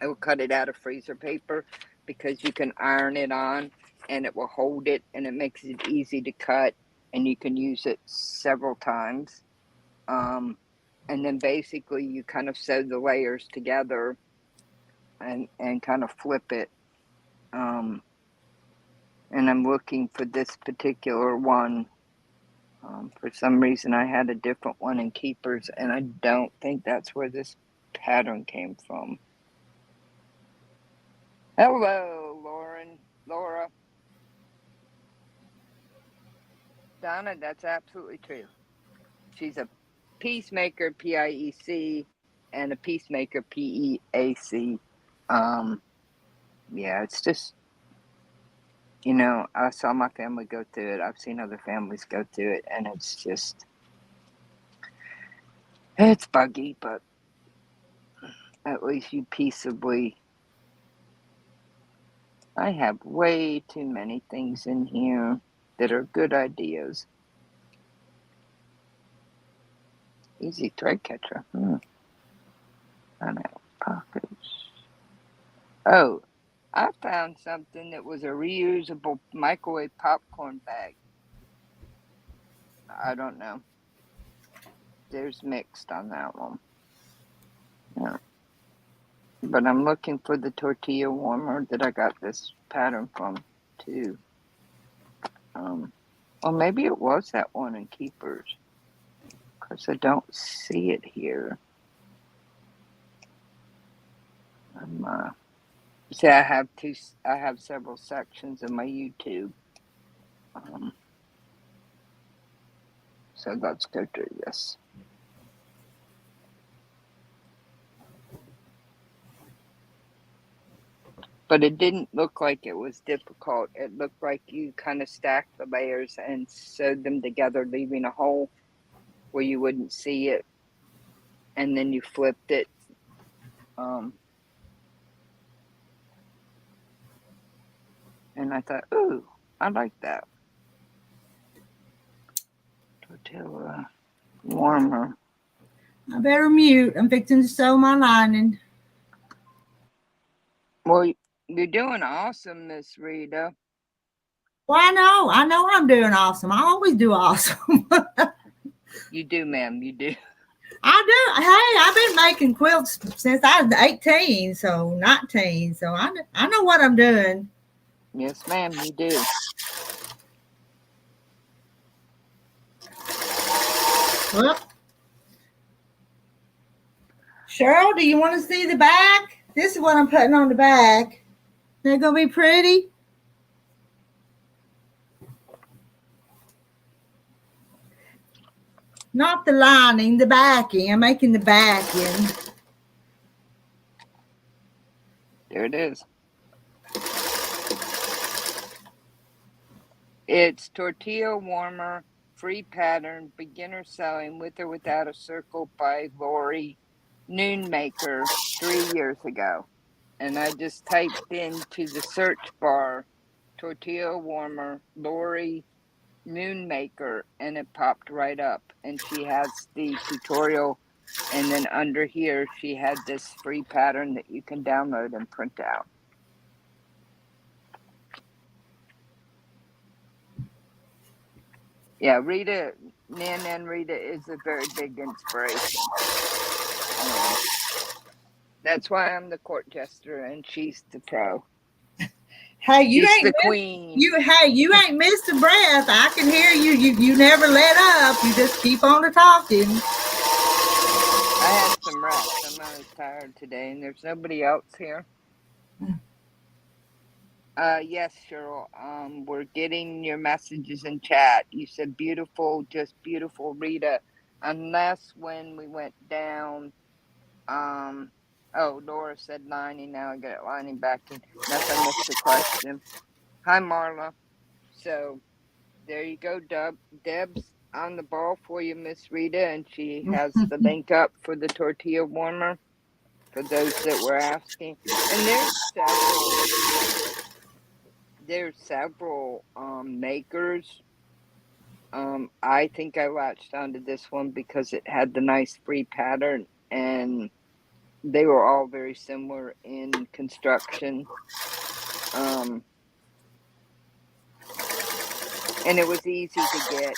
I will cut it out of freezer paper because you can iron it on and it will hold it, and it makes it easy to cut, and you can use it several times. And then basically you kind of sew the layers together and kind of flip it. And I'm looking for this particular one. For some reason I had a different one in Keepers, and I don't think that's where this pattern came from. Hello, Laura. Donna, that's absolutely true. She's a peacemaker, P-I-E-C, and a peacemaker, P-E-A-C. Yeah, it's just, I saw my family go through it. I've seen other families go through it, and it's buggy, but at least you peaceably. I have way too many things in here that are good ideas. Easy thread catcher. I know. Pockets. Oh, I found something that was a reusable microwave popcorn bag. I don't know. There's mixed on that one. Yeah. But I'm looking for the tortilla warmer that I got this pattern from, too. Or maybe it was that one in Keepers, because I don't see it here. See, I have several sections in my YouTube. So let's go through this. But it didn't look like it was difficult. It looked like you kind of stacked the layers and sewed them together, leaving a hole where you wouldn't see it. And then you flipped it. And I thought, ooh, I like that. Tortilla warmer. I better mute. I'm fixing to sew my lining. Well, you're doing awesome, Miss Rita. Well, I know I'm doing awesome. I always do awesome. You do, ma'am. You do. I do. Hey, I've been making quilts since I was 18, so 19. So I know what I'm doing. Yes, ma'am, you do. Well, Cheryl, do you want to see the back? This is what I'm putting on the back. They're going to be pretty. Not the lining, the backing. I'm making the backing. There it is. It's tortilla warmer, free pattern, beginner sewing with or without a circle by Lori Noonmaker 3 years ago. And I just typed into the search bar tortilla warmer Lori Noonmaker, and it popped right up. And she has the tutorial, and then under here she had this free pattern that you can download and print out. Yeah, Rita, Nan Rita is a very big inspiration. That's why I'm the court jester and she's the pro. Hey, you she's ain't the queen. You ain't missed a breath. I can hear you. You never let up. You just keep on talking. I had some rest. I'm not as tired today, and there's nobody else here. Yes, Cheryl. We're getting your messages in chat. You said beautiful, just beautiful, Rita. Unless when we went down, oh, Laura said lining. Now I got it lining back in. Unless I missed the question. Hi, Marla. So there you go, Deb's on the ball for you, Miss Rita, and she has the link up for the tortilla warmer for those that were asking. And there's several. there's several makers. I think I latched onto this one because it had the nice free pattern, and they were all very similar in construction. And it was easy to get.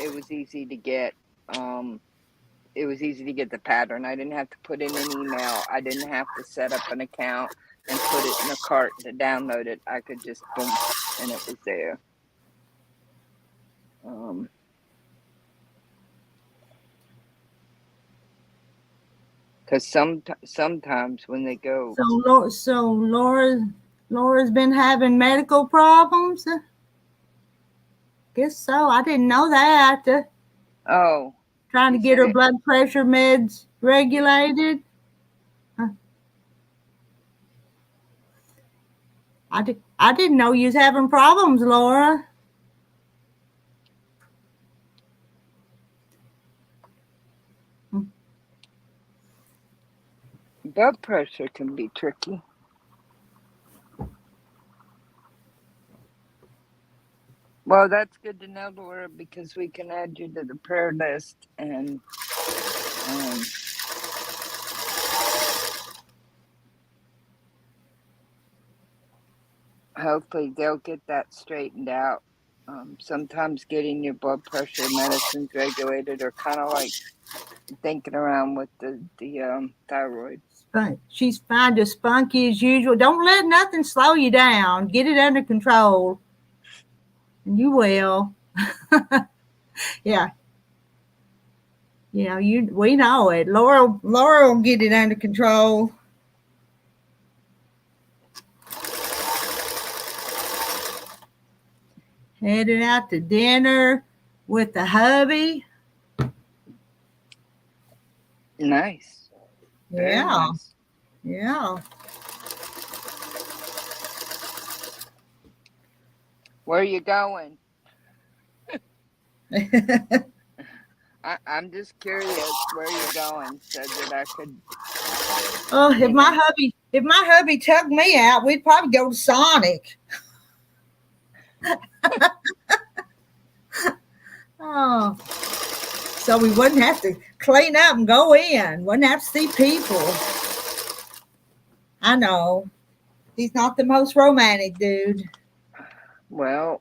It was easy to get. It was easy to get the pattern. I didn't have to put in an email. I didn't have to set up an account and put it in a cart to download it. I could just boom, and it was there. Because sometimes when they go, So Laura's been having medical problems. Guess so. I didn't know that. oh, Trying to you get said her it. blood pressure meds regulated. I didn't know you was having problems, Laura. Blood pressure can be tricky. Well, that's good to know, Laura, because we can add you to the prayer list, and hopefully they'll get that straightened out. Sometimes getting your blood pressure medicines regulated are kind of like thinking around with the thyroid. She's fine, just spunky as usual. Don't let nothing slow you down. Get it under control, and you will. Yeah. We know it. Laura will get it under control. Headed out to dinner with the hubby. Nice. Very Yeah. nice. Yeah. Where are you going? I'm just curious where you're going, so that I could. Oh, if my hubby took me out, we'd probably go to Sonic. Oh, so we wouldn't have to clean up and go in. Wouldn't have to see people. I know. He's not the most romantic dude. Well,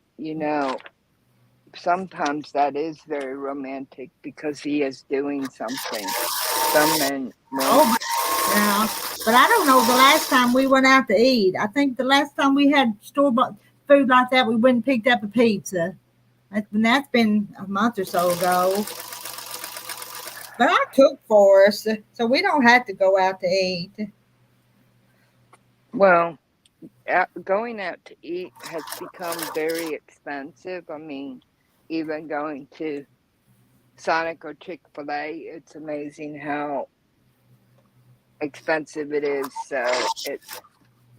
sometimes that is very romantic because he is doing something. Some men won't. Yeah, but I don't know the last time we went out to eat. I think the last time we had store-bought food like that, we went and picked up a pizza. That's been a month or so ago. But I cook for us, so we don't have to go out to eat. Well, going out to eat has become very expensive. I mean, even going to Sonic or Chick-fil-A, it's amazing how expensive it is. So it's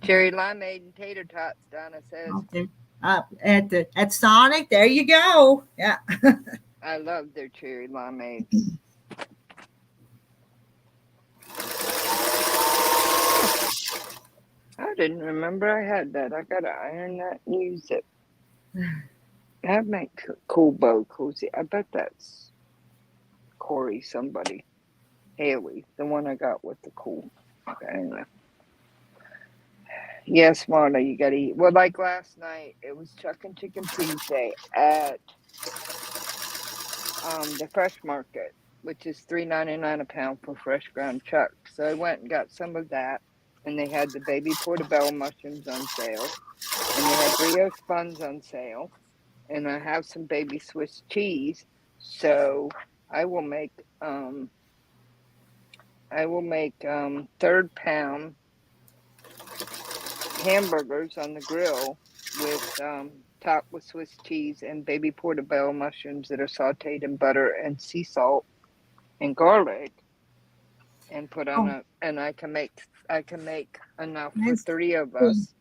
cherry limeade and tater tots, Donna says. Okay. At Sonic, there you go. Yeah. I love their cherry limeade. I didn't remember I had that. I gotta iron that and use it. That makes a cool bow koozie. I bet that's Corey somebody. Haley, the one I got with the cool. Okay, anyway. Yes, Marla, you gotta eat. Well, like last night, it was Chuck and Chicken Tuesday at the Fresh Market, which is $3.99 a pound for fresh ground chuck. So I went and got some of that, and they had the baby portobello mushrooms on sale, and they had brioche buns on sale, and I have some baby Swiss cheese. So I will make third pound hamburgers on the grill with topped with Swiss cheese and baby portobello mushrooms that are sautéed in butter and sea salt and garlic, and put on and I can make enough for 3 of us.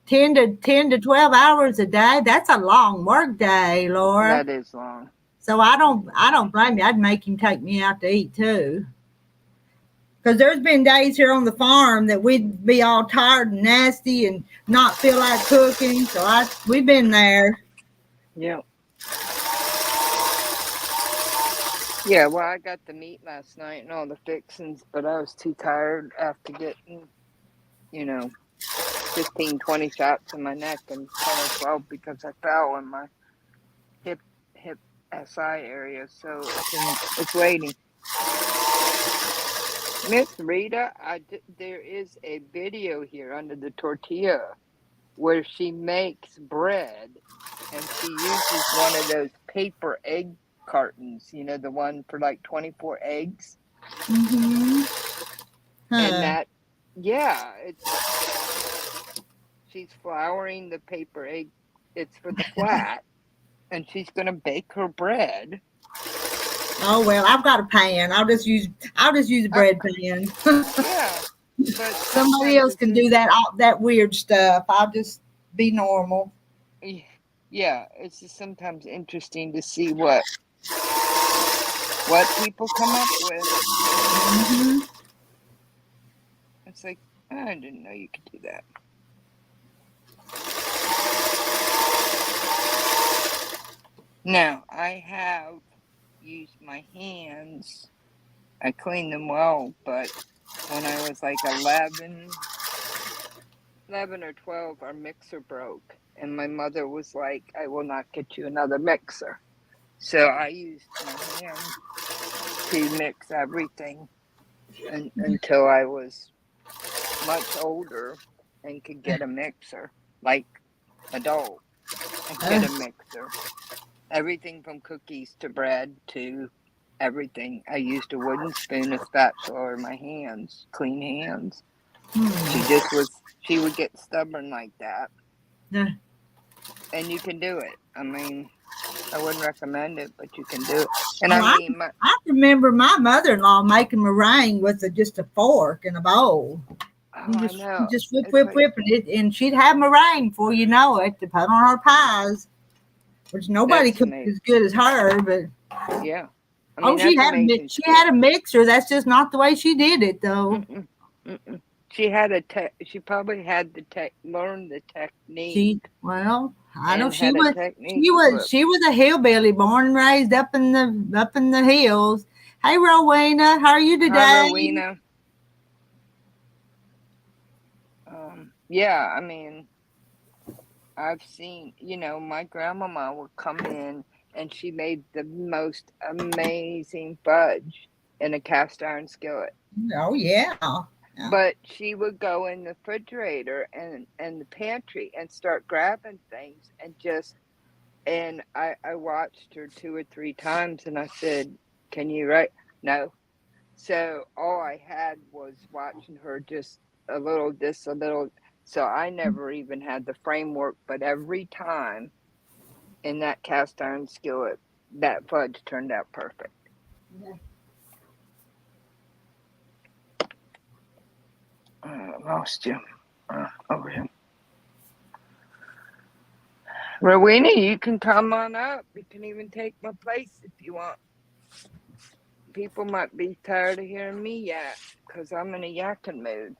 10 to 12 hours a day. That's a long work day, Laura. That is long. So I don't blame you. I'd make him take me out to eat too. Because there's been days here on the farm that we'd be all tired and nasty and not feel like cooking. So we've been there. Yeah. Yeah, well, I got the meat last night and all the fixings, but I was too tired after getting, 15, 20 shots in my neck and 10 or 12 because I fell in my hip SI area. So it's waiting. Miss Rita, there is a video here under the tortilla where she makes bread and she uses one of those paper egg cartons, the one for like 24 eggs. Mm-hmm. And she's flouring the paper egg. It's for the flat, and she's gonna bake her bread. Oh well, I've got a pan. I'll just use a bread pan. Yeah, but Somebody else can do that weird stuff. I'll just be normal. Yeah, it's just sometimes interesting to see what people come up with. Mm-hmm. It's like, I didn't know you could do that. Now, I have used my hands. I cleaned them well, but when I was like 11 or 12, our mixer broke. And my mother was like, I will not get you another mixer. So I used my hands to mix everything until I was much older and could get a mixer, like adult, and get a mixer. Everything from cookies to bread to everything. I used a wooden spoon, a spatula, or my hands, clean hands. She would get stubborn like that. Yeah. And you can do it. I mean, I wouldn't recommend it, but you can do it. And I remember my mother-in-law making meringue with just a fork and a bowl. I know. Just whip, and she'd have meringue before you know it to put on her pies. Which nobody cooked as good as her, but yeah. I mean, she had a mixer. That's just not the way she did it, though. She probably had learned the technique. I know she was a hillbilly, born and raised up in the hills. Hey, Rowena, how are you today? Hi, Rowena. Yeah, I mean, I've seen, my grandmama would come in and she made the most amazing fudge in a cast iron skillet. Oh, yeah. But she would go in the refrigerator and the pantry and start grabbing things and I watched her 2 or 3 times and I said, can you write? No. So all I had was watching her just a little. So I never even had the framework, but every time in that cast iron skillet, that fudge turned out perfect. Yeah. I lost you. Over here. Rowena, you can come on up. You can even take my place if you want. People might be tired of hearing me yak because I'm in a yakking mood.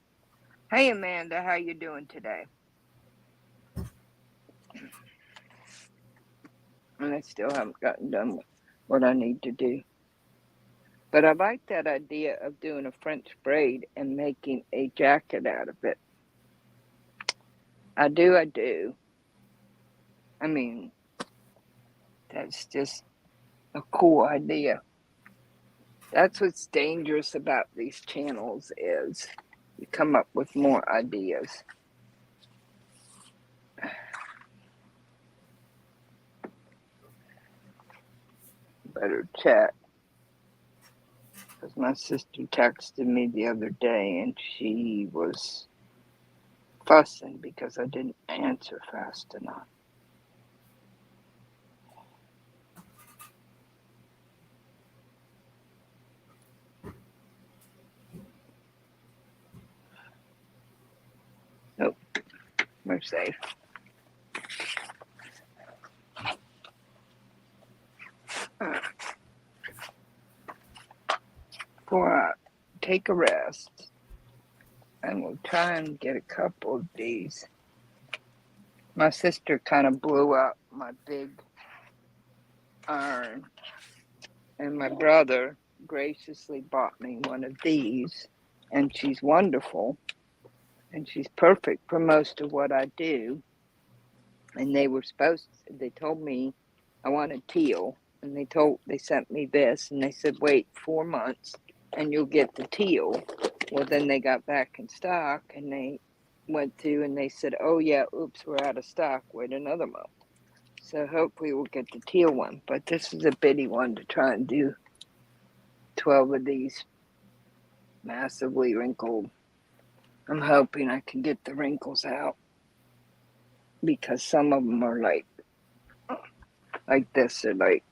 Hey, Amanda, how you doing today? And I still haven't gotten done with what I need to do. But I like that idea of doing a French braid and making a jacket out of it. I do. I mean, that's just a cool idea. That's what's dangerous about these channels is you come up with more ideas. Better chat. Because my sister texted me the other day and she was fussing because I didn't answer fast enough. Nope, we're safe. Before I take a rest, and we'll try and get a couple of these. My sister kind of blew up my big iron, and my brother graciously bought me one of these, and she's wonderful, and she's perfect for most of what I do. And they told me I wanted teal, and they sent me this, and they said, wait 4 months and you'll get the teal. Well, then they got back in stock, and they went through and they said, oh yeah, oops, we're out of stock, wait another month. So hopefully we'll get the teal one, but this is a bitty one to try and do 12 of these massively wrinkled. I'm hoping I can get the wrinkles out, because some of them are like this, are like,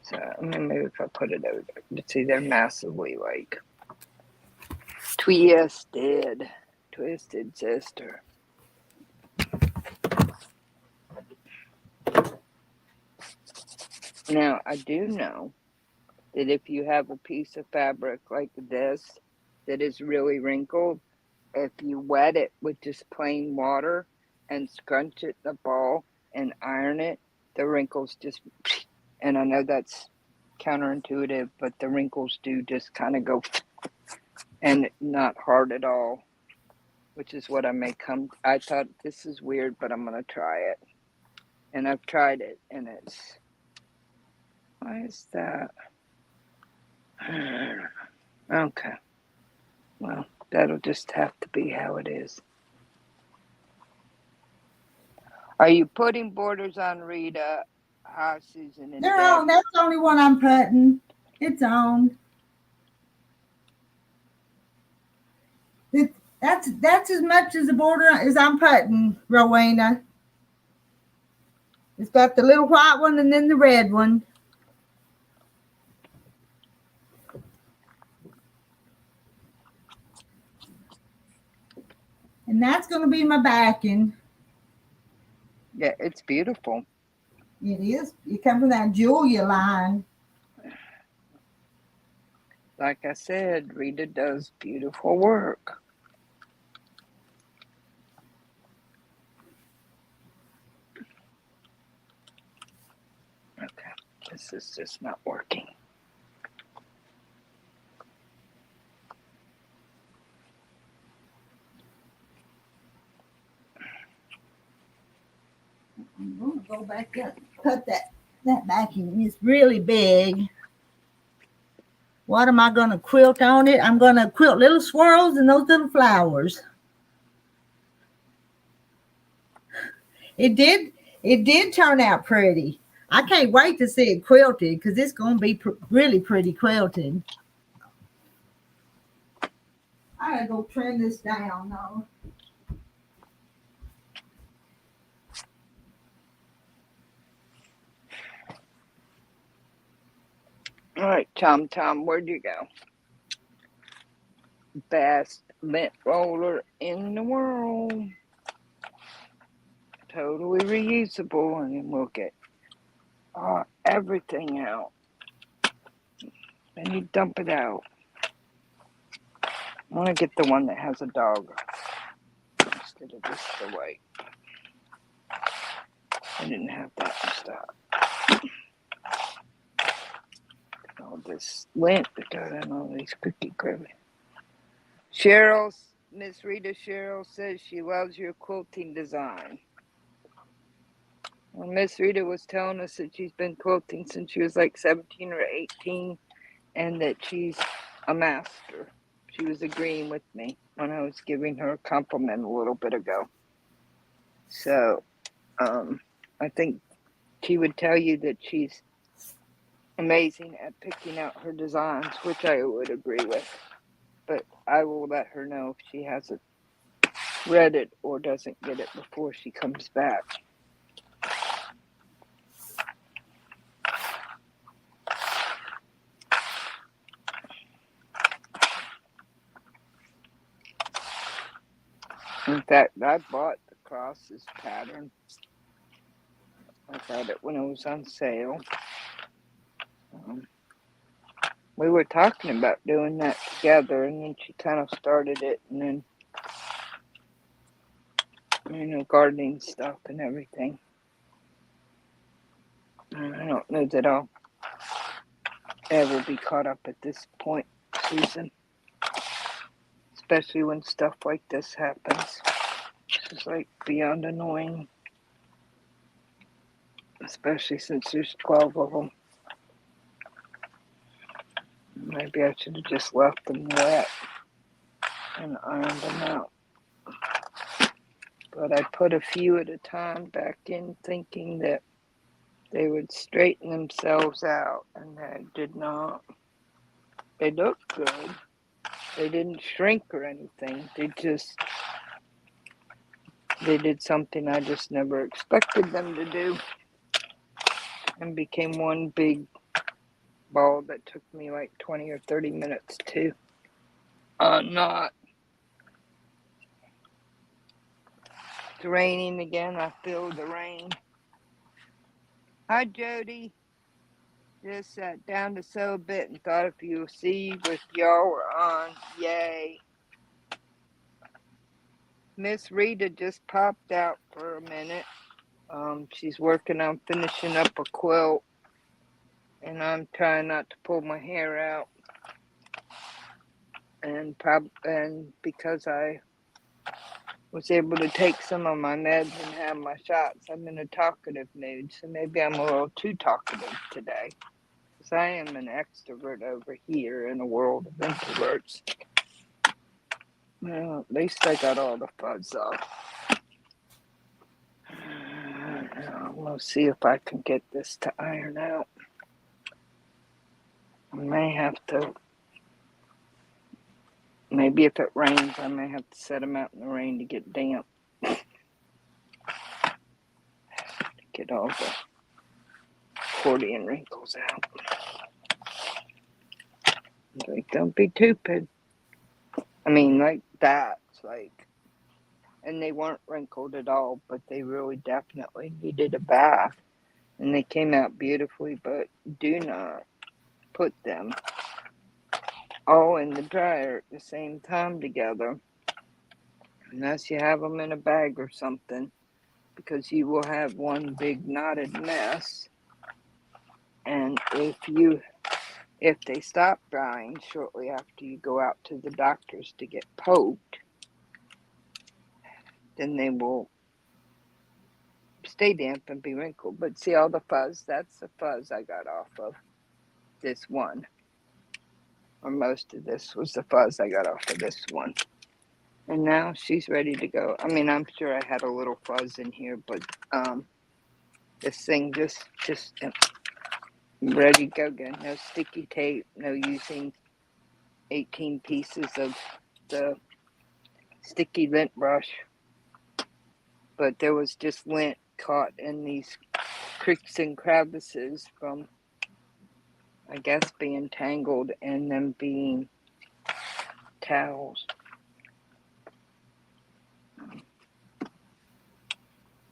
so I mean, maybe if I put it over there, you see they're massively like twisted sister. Now I do know that if you have a piece of fabric like this that is really wrinkled, if you wet it with just plain water and scrunch it in a ball and iron it, the wrinkles just, and I know that's counterintuitive, but the wrinkles do just kind of go, and not hard at all, which is what I thought, this is weird, but I'm going to try it. And I've tried it, and why is that? Okay. Well, that'll just have to be how it is. Are you putting borders on, Rita? Hi, Susan and They're Deb. on. That's the only one I'm putting. It's on. That's as much as the border as I'm putting, Rowena. It's got the little white one and then the red one. And that's going to be my backing. Yeah, it's beautiful. It is. It comes from that Julia line. Like I said, Rita does beautiful work. Okay, this is just not working. I'm going to go back up and cut that backing. It's really big. What am I going to quilt on it? I'm going to quilt little swirls and those little flowers. It did turn out pretty. I can't wait to see it quilted, because it's going to be really pretty quilted. I gotta go trim this down though. All right, Tom, where'd you go? Best lint roller in the world. Totally reusable, and then we'll get everything out. Then you dump it out. I want to get the one that has a dog instead of just the white. I didn't have that in stock. All this lint that got in all these cookie cribs. Miss Rita Cheryl says she loves your quilting design. Well, Miss Rita was telling us that she's been quilting since she was like 17 or 18, and that she's a master. She was agreeing with me when I was giving her a compliment a little bit ago. So, I think she would tell you that she's amazing at picking out her designs, which I would agree with. But I will let her know if she hasn't read it or doesn't get it before she comes back. In fact, I bought the crosses pattern. I got it when it was on sale. we were talking about doing that together, and then she kind of started it, and then, gardening stuff and everything. And I don't know that I'll ever be caught up at this point, Susan. Especially when stuff like this happens. It's like beyond annoying. Especially since there's 12 of them. Maybe I should have just left them wet and ironed them out. But I put a few at a time back in, thinking that they would straighten themselves out, and they did not. They looked good. They didn't shrink or anything. They did something I just never expected them to do, and became one big ball that took me like 20 or 30 minutes to knot. It's raining again. I feel the rain. Hi, Jody. Just sat down to sew a bit and thought if you see with y'all were on, yay. Miss Rita just popped out for a minute. She's working on finishing up a quilt, and I'm trying not to pull my hair out. And because I was able to take some of my meds and have my shots, I'm in a talkative mood. So maybe I'm a little too talkative today. Because I am an extrovert over here in a world of introverts. Well, at least I got all the fuzz off. We'll see if I can get this to iron out. I may have to, maybe if it rains, I may have to set them out in the rain to get damp. Get all the accordion wrinkles out. Like, don't be stupid. I mean, like that, and they weren't wrinkled at all, but they really definitely needed a bath. And they came out beautifully, but do not put them all in the dryer at the same time together, unless you have them in a bag or something, because you will have one big knotted mess. And if they stop drying shortly after you go out to the doctor's to get poked, then they will stay damp and be wrinkled. But see all the fuzz? That's the fuzz I got off of this one. Or most of this was the fuzz I got off of this one. And now she's ready to go. I mean, I'm sure I had a little fuzz in here, but this thing just ready to go again. No sticky tape, no using 18 pieces of the sticky lint brush. But there was just lint caught in these creaks and crevices from, I guess, being tangled and them being towels.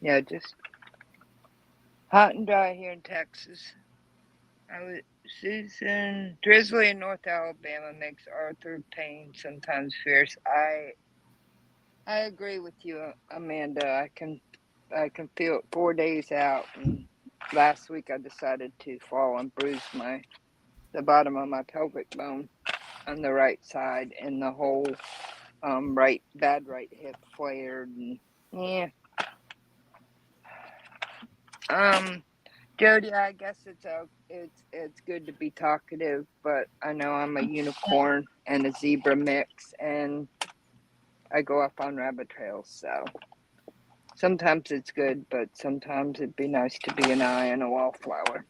Yeah, just hot and dry here in Texas. Susan, drizzly in North Alabama makes Arthur pain sometimes fierce. I agree with you, Amanda. I can feel it 4 days out. And last week I decided to fall and bruise the bottom of my pelvic bone on the right side, and the whole bad right hip flared. And yeah. Jody, I guess it's good to be talkative, but I know I'm a unicorn and a zebra mix, and I go up on rabbit trails, so sometimes it's good, but sometimes it'd be nice to be an eye and a wallflower.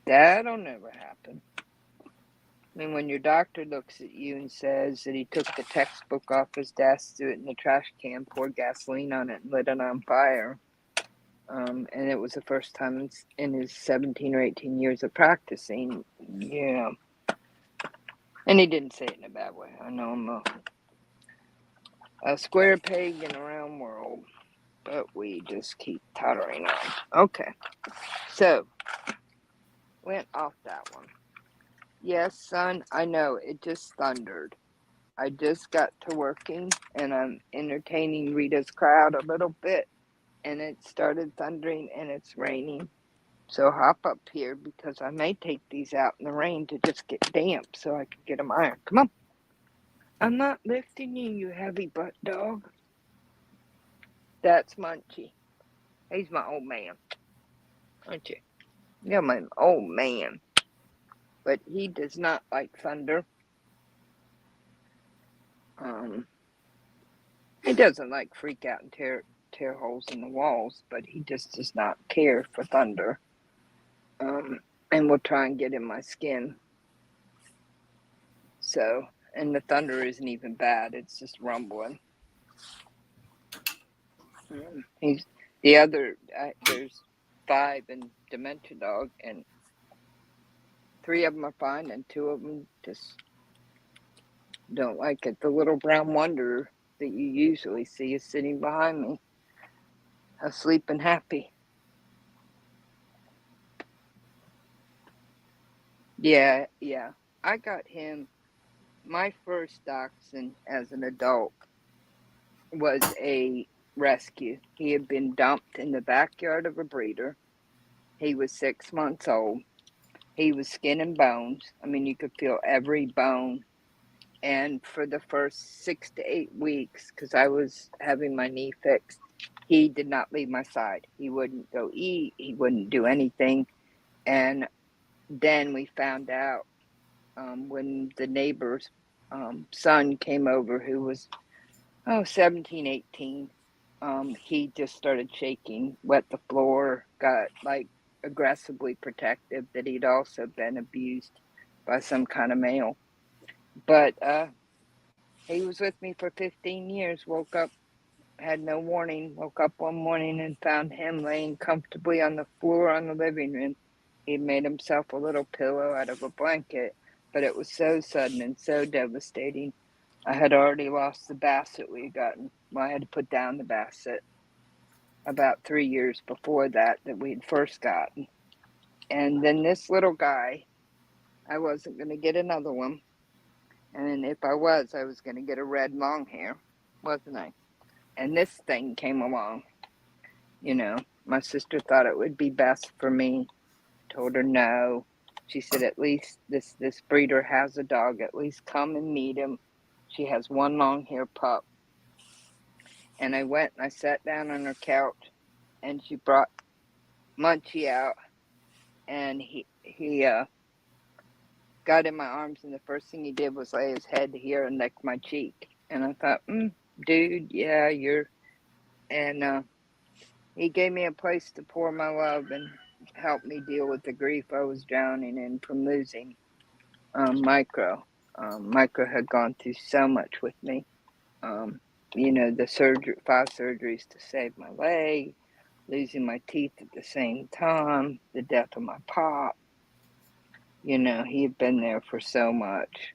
That'll never happen. I mean, when your doctor looks at you and says that he took the textbook off his desk, threw it in the trash can, poured gasoline on it, and lit it on fire, and it was the first time in his 17 or 18 years of practicing, yeah. And he didn't say it in a bad way. I know I'm a square peg in a round world, but we just keep tottering on. Okay, so went off that one. Yes, son, I know. It just thundered. I just got to working and I'm entertaining Rita's crowd a little bit, and it started thundering and it's raining. So hop up here because I may take these out in the rain to just get damp so I can get them ironed. Come on. I'm not lifting you, you heavy butt dog. That's Munchie. He's my old man, aren't you? Yeah, my old man. But he does not like thunder. He doesn't like freak out and tear holes in the walls, but he just does not care for thunder. And will try and get in my skin. So, and the thunder isn't even bad; it's just rumbling. He's the other. There's 5 in Dementia Dog, and 3 of them are fine, and 2 of them just don't like it. The little brown wonder that you usually see is sitting behind me, asleep and happy. Yeah. I got him. My first dachshund as an adult was a rescue. He had been dumped in the backyard of a breeder. He was 6 months old. He was skin and bones. I mean, you could feel every bone. And for the first 6 to 8 weeks, because I was having my knee fixed, he did not leave my side. He wouldn't go eat. He wouldn't do anything. And then we found out when the neighbor's son came over, who was 17, 18. He just started shaking, wet the floor, got like aggressively protective, that he'd also been abused by some kind of male. But he was with me for 15 years, woke up, had no warning, woke up one morning and found him laying comfortably on the floor on the living room. He made himself a little pillow out of a blanket, but it was so sudden and so devastating. I had already lost the basset we had gotten. Well, I had to put down the basset about 3 years before that we had first gotten. And then this little guy, I wasn't going to get another one. And if I was going to get a red long hair, wasn't I? And this thing came along. You know, my sister thought it would be best for me. I told her no. She said, at least this breeder has a dog. At least come and meet him. She has one long hair pup. And I went and I sat down on her couch, and she brought Munchie out, and he got in my arms, and the first thing he did was lay his head here and lick my cheek. And I thought, dude, yeah, you're. And he gave me a place to pour my love and help me deal with the grief I was drowning in from losing Micro. Micro had gone through so much with me. The 5 surgeries to save my leg, losing my teeth at the same time, the death of my pop. He had been there for so much,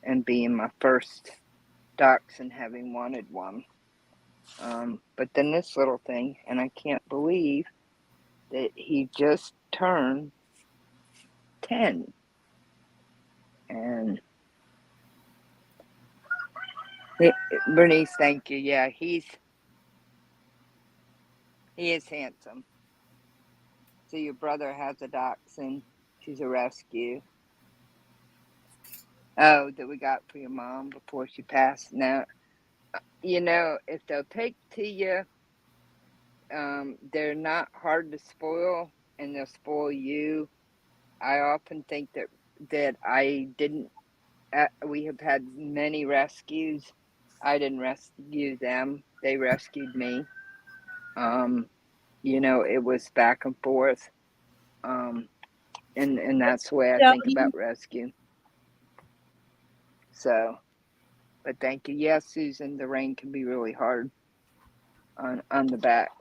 and being my first dachshund, having wanted one. But then this little thing, and I can't believe that he just turned 10. And Bernice, thank you. Yeah, he is handsome. So your brother has a dachshund. She's a rescue. Oh, that we got for your mom before she passed. Now, if they'll take to you, they're not hard to spoil, and they'll spoil you. I often think that I didn't. We have had many rescues. I didn't rescue them; they rescued me. It was back and forth. And that's the way I think about rescue. So, but thank you. Yes, Susan, the rain can be really hard on the back.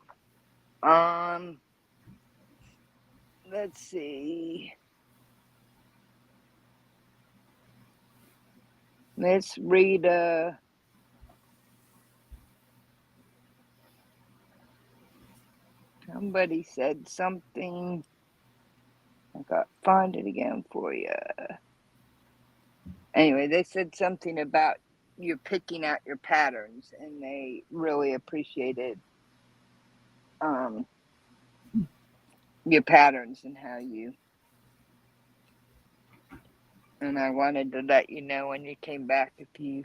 Let's see. Let's read somebody said something. I got find it again for you. Anyway, they said something about you're picking out your patterns, and they really appreciated your patterns and how you. And I wanted to let you know when you came back if you.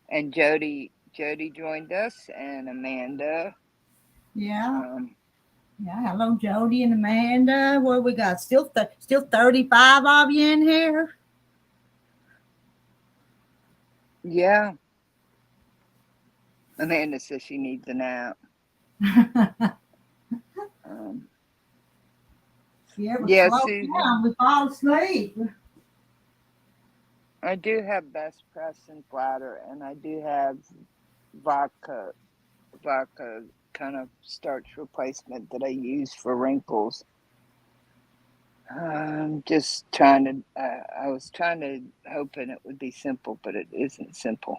And Jody joined us, and Amanda. Yeah. Yeah. Hello, Jody and Amanda. What we got? Still 35 of you in here. Yeah. Amanda says she needs a nap. Yeah, Yeah, slow Susan. down. We fall asleep. I do have best press and flatter, and I do have vodka kind of starch replacement that I use for wrinkles. Just trying to. I was trying to hoping it would be simple, but it isn't simple.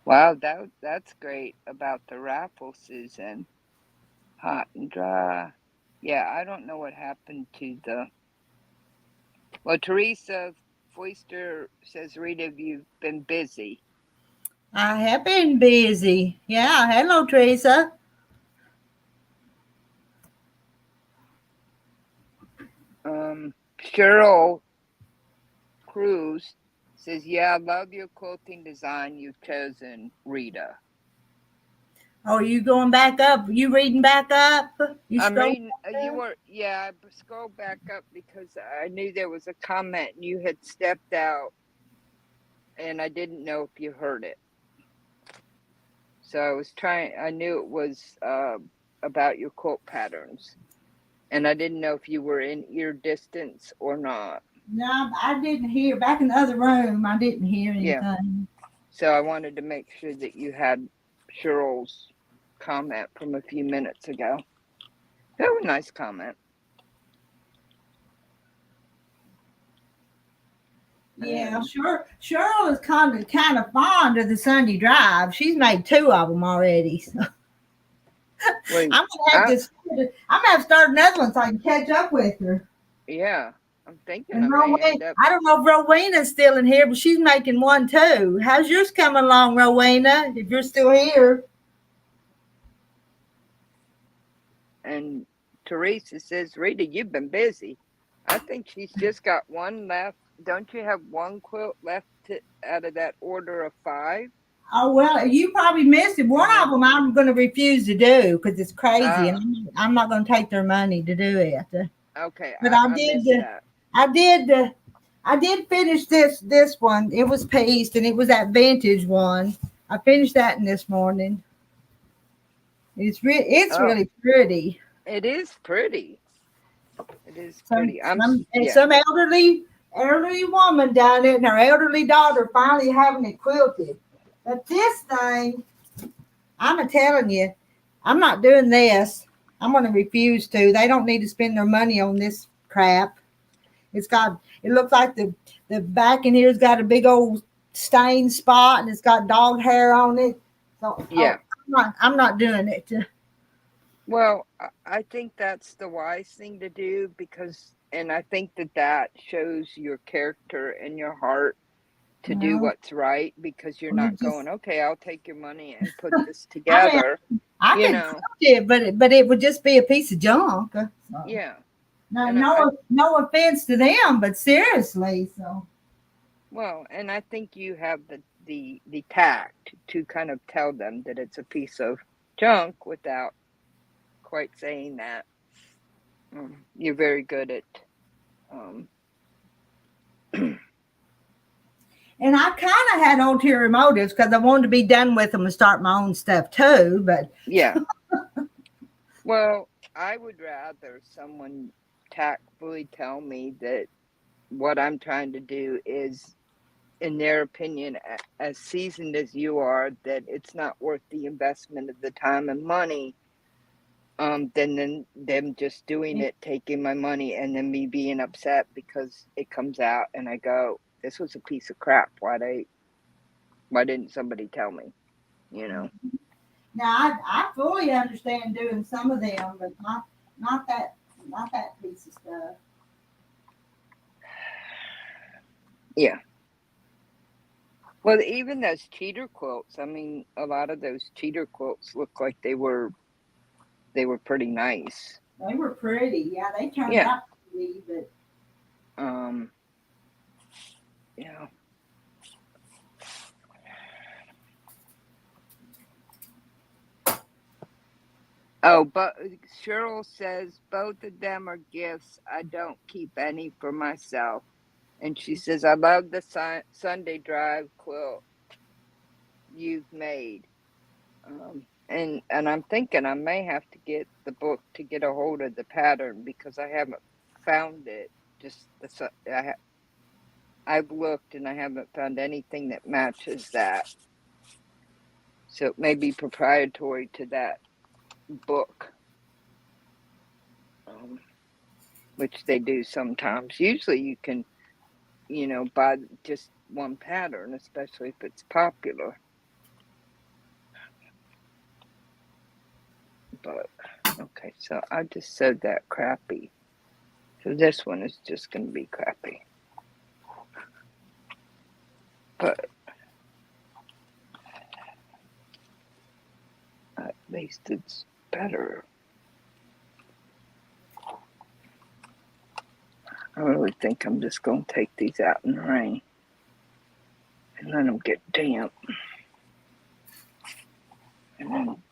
Wow, that's great about the raffle, Susan. Hot and dry. Yeah, I don't know what happened to the. Well, Teresa Foister says, Rita, you've been busy. I have been busy. Yeah. Hello, Teresa. Cheryl Cruz says, yeah, I love your quilting design you've chosen, Rita. Oh, you going back up? You reading back up? I'm reading. I scrolled back up because I knew there was a comment and you had stepped out, and I didn't know if you heard it. So I knew it was about your quilt patterns, and I didn't know if you were in ear distance or not. No, I didn't hear. Back in the other room, I didn't hear anything. Yeah. So I wanted to make sure that you had Cheryl's comment from a few minutes ago. That was a nice comment. Yeah, sure. Cheryl is kind of fond of the Sunday drive. She's made 2 of them already. So. Wait, I'm gonna have to start another one so I can catch up with her. Yeah, I'm thinking And I may end up. I don't know if Rowena's still in here, but she's making one too. How's yours coming along, Rowena? If you're still here. And Teresa says, Rita, you've been busy. I think she's just got one left. Don't you have one quilt left out of that order of 5? Oh well, you probably missed it. One of them I'm going to refuse to do because it's crazy, and I'm not going to take their money to do it. Okay, But I missed that. I did finish this one. It was pieced, and it was that vintage one. I finished that in this morning. It's really pretty. It is pretty. It is pretty. Some elderly woman down there, and her elderly daughter finally having it quilted. But this thing, I'm telling you, I'm not doing this. I'm going to refuse to. They don't need to spend their money on this crap. It looks like the back in here's got a big old stain spot, and it's got dog hair on it. So yeah, I'm not doing it. Well, I think that's the wise thing to do and I think that shows your character and your heart to do what's right, because you're not going, okay, I'll take your money and put this together. I can cook it, but it would just be a piece of junk. So. Yeah. No offense to them, but seriously, so. Well, and I think you have the tact to kind of tell them that it's a piece of junk without quite saying that. You're very good at and I kind of had ulterior motives because I wanted to be done with them and start my own stuff too, but yeah. Well, I would rather someone tactfully tell me that what I'm trying to do is, in their opinion, as seasoned as you are, that it's not worth the investment of the time and money, than them just doing it, taking my money, and then me being upset because it comes out and I go, this was a piece of crap. Why didn't somebody tell me? Now I fully understand doing some of them, but not not that piece of stuff. Yeah. Well, even those cheater quilts, I mean, a lot of those cheater quilts look like they were pretty nice. They were pretty. Yeah, they turned Yeah. out pretty, but Yeah. Oh, but Cheryl says both of them are gifts. I don't keep any for myself. And she says, I love the Sunday drive quilt you've made. And I'm thinking I may have to get the book to get a hold of the pattern because I haven't found it. Just I've looked and I haven't found anything that matches that. So it may be proprietary to that book, which they do sometimes. Usually you can, buy just one pattern, especially if it's popular. But, okay, so I just sewed that crappy. So this one is just going to be crappy. But at least it's better. I really think I'm just going to take these out in the rain and let them get damp. And then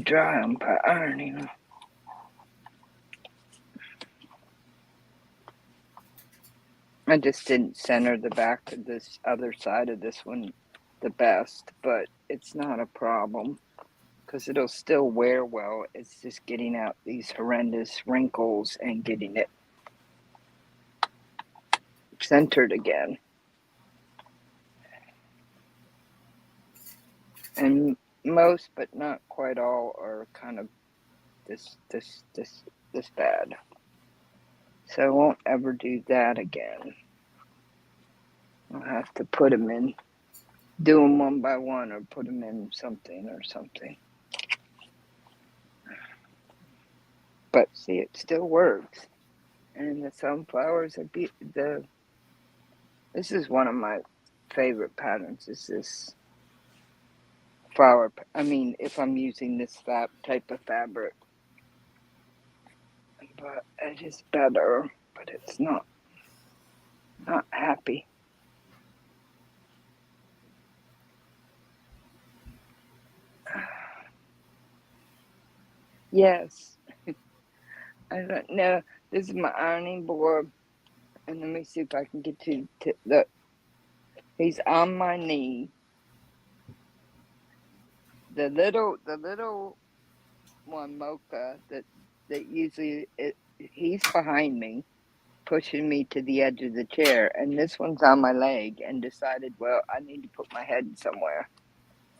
dry them by ironing them. I just didn't center the back of this other side of this one the best, but it's not a problem because it'll still wear well. It's just getting out these horrendous wrinkles and getting it centered again. And most, but not quite all, are kind of this bad. So I won't ever do that again. I'll have to put them in, do them one by one, or put them in something or something. But see, it still works. And the sunflowers are this is one of my favorite patterns, is this flower. I mean, if I'm using this type of fabric. But it is better, but it's not happy. Yes. I don't know. This is my ironing board. And let me see if I can get to the. He's on my knee. The little one, Mocha, that usually he's behind me, pushing me to the edge of the chair, and this one's on my leg, and decided, well, I need to put my head somewhere.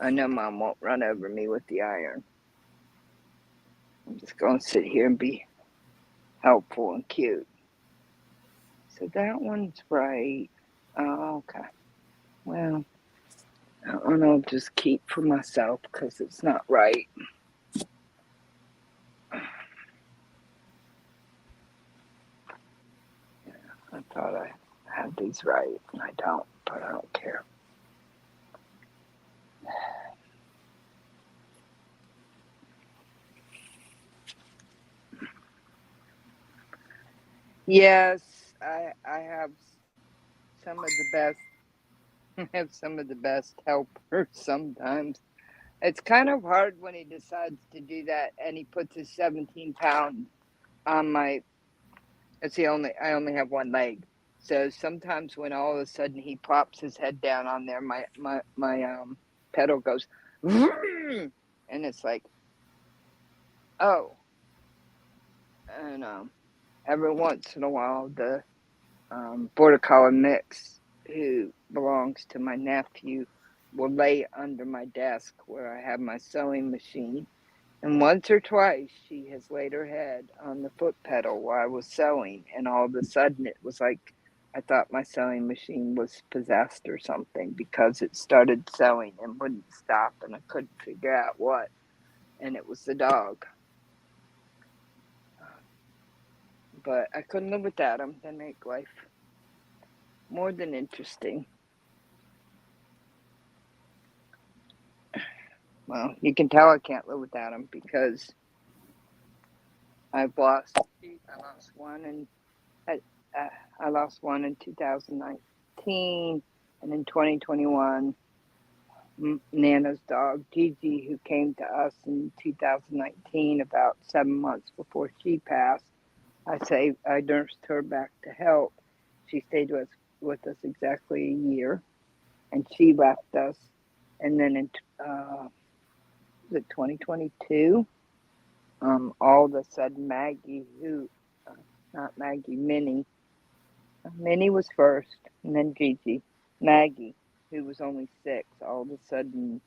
I know Mom won't run over me with the iron. I'm just going to sit here and be helpful and cute. So that one's right. Oh, okay. Well, that one I'll just keep for myself because it's not right. Yeah, I thought I had these right, and I don't, but I don't care. Yes, I have some of the best. I have some of the best helpers sometimes. It's kind of hard when he decides to do that and he puts his 17-pound on my. I only have one leg, so sometimes when all of a sudden he plops his head down on there, my pedal goes, and it's like, oh, and every once in a while the border collie mix, who belongs to my nephew, will lay under my desk where I have my sewing machine. And once or twice she has laid her head on the foot pedal while I was sewing, and all of a sudden it was like I thought my sewing machine was possessed or something, because it started sewing and wouldn't stop, and I couldn't figure out what. And it was the dog. but I couldn't live without them. They make life more than interesting. Well, you can tell I can't live without them because I've lost sheep. I lost one, and I lost one in 2019, and in 2021, Nana's dog Gigi, who came to us in 2019, about 7 months before she passed. I nursed her back to health. She stayed with us exactly a year, and she left us. And then in 2022, all of a sudden Maggie, not Maggie, Minnie was first, and then Gigi. Maggie, who was only 6, all of a sudden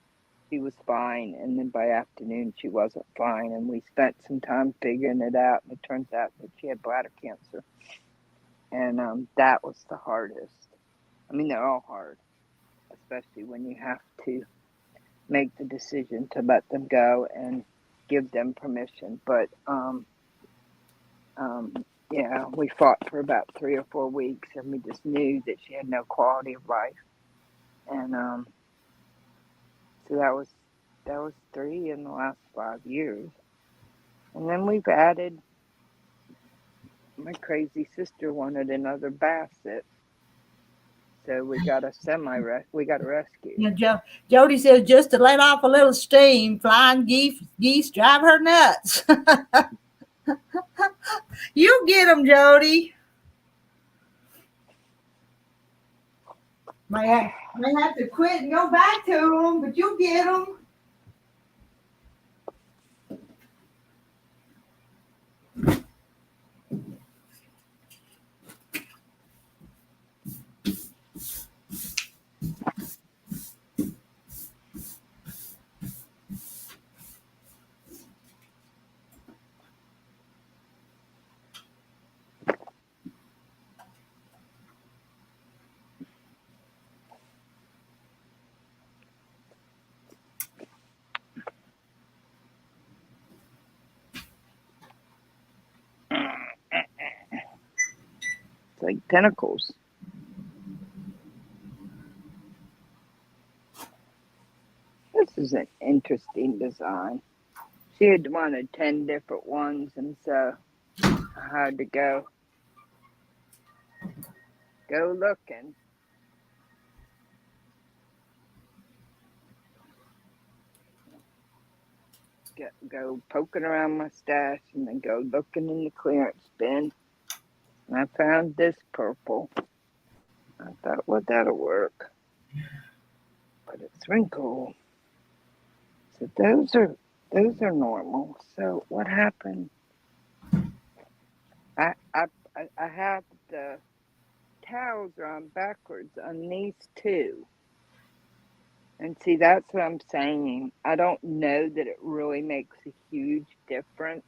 she was fine, and then by afternoon she wasn't fine, and we spent some time figuring it out, and it turns out that she had bladder cancer, and that was the hardest. I mean, they're all hard, especially when you have to make the decision to let them go and give them permission, but yeah, we fought for about 3 or 4 weeks, and we just knew that she had no quality of life, and so that was 3 in the last 5 years, and then we've added. My crazy sister wanted another basset, so we got a rescue. You know, Jody says just to let off a little steam, flying geese drive her nuts. You get them, Jody. Might have to quit and go back to them, but you'll get them. It's like tentacles. This is an interesting design. She had wanted 10 different ones, and so I had to go looking. Go poking around my stash, and then go looking in the clearance bin. And I found this purple. I thought, well, that'll work. But it's wrinkled. So those are normal. So what happened? I have the towels are on backwards on these 2. And see, that's what I'm saying. I don't know that it really makes a huge difference.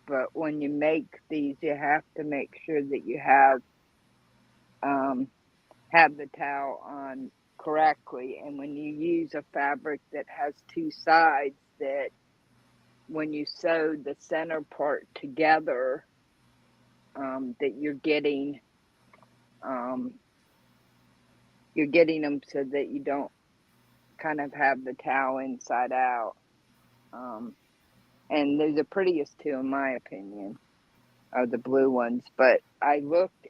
But when you make these, you have to make sure that you have the towel on correctly. And when you use a fabric that has 2 sides, that when you sew the center part together, that you're getting them so that you don't kind of have the towel inside out. And they're the prettiest 2 in my opinion, are the blue ones. But I looked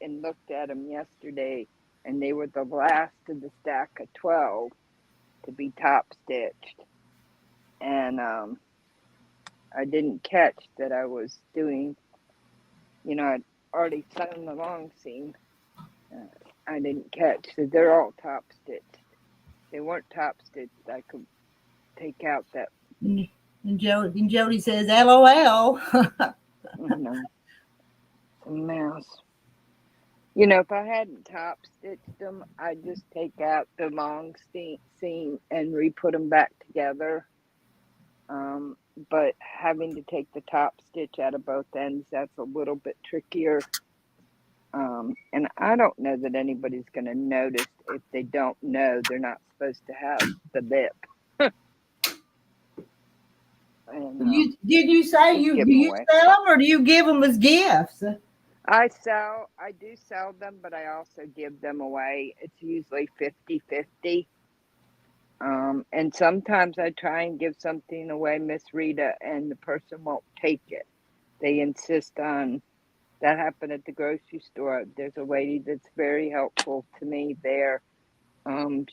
at them yesterday, and they were the last of the stack of 12 to be top stitched. And I didn't catch that I was doing, I'd already sewn the long seam. I didn't catch that they're all top stitched. They weren't top stitched. I could take out that. And Jody says, LOL. No, it's a mouse. If I hadn't top stitched them, I'd just take out the long seam and re-put them back together. But having to take the top stitch out of both ends, that's a little bit trickier. And I don't know that anybody's going to notice if they don't know they're not supposed to have the lip. And, Did you say do you sell them or do you give them as gifts? I do sell them, but I also give them away. It's usually 50-50. And sometimes I try and give something away, Miss Rita, and the person won't take it. They insist on. That happened at the grocery store. There's a lady that's very helpful to me there.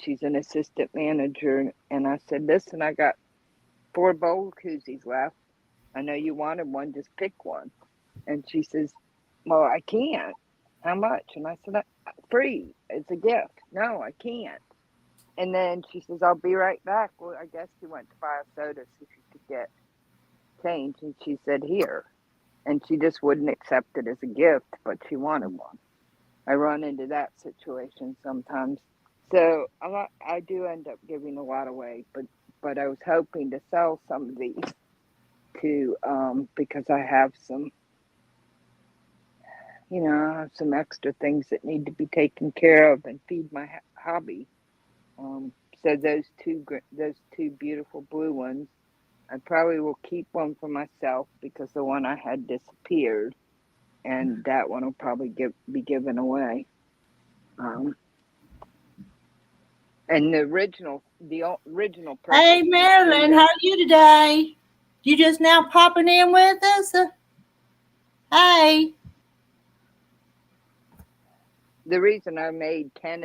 She's an assistant manager, and I said, listen, I got 4 bowl koozies left. I know you wanted one, just pick one. And she says, well, I can't. How much? And I said, free. It's a gift. No, I can't. And then she says, I'll be right back. Well, I guess she went to buy a soda so she could get change. And she said, here. And she just wouldn't accept it as a gift, but she wanted one. I run into that situation sometimes. So I do end up giving a lot away, but I was hoping to sell some of these to because I have some, I have some extra things that need to be taken care of and feed my hobby. So those two beautiful blue ones, I probably will keep one for myself because the one I had disappeared, and that one will probably be given away. And the original person. Hey, Marilyn, how are you today? You just now popping in with us? Hey. The reason I made 10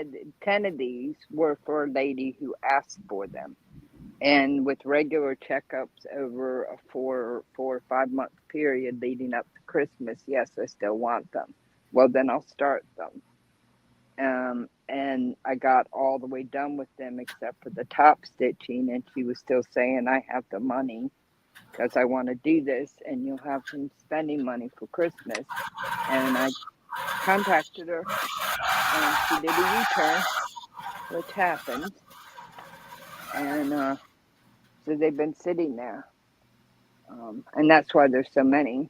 of these were for a lady who asked for them. And with regular checkups over a 4 or 5 month period leading up to Christmas, yes, I still want them. Well, then I'll start them. And I got all the way done with them except for the top stitching, and she was still saying, I have the money because I want to do this, and you'll have some spending money for Christmas. And I contacted her, and she did a U-turn, which happens. And so they've been sitting there. And that's why there's so many.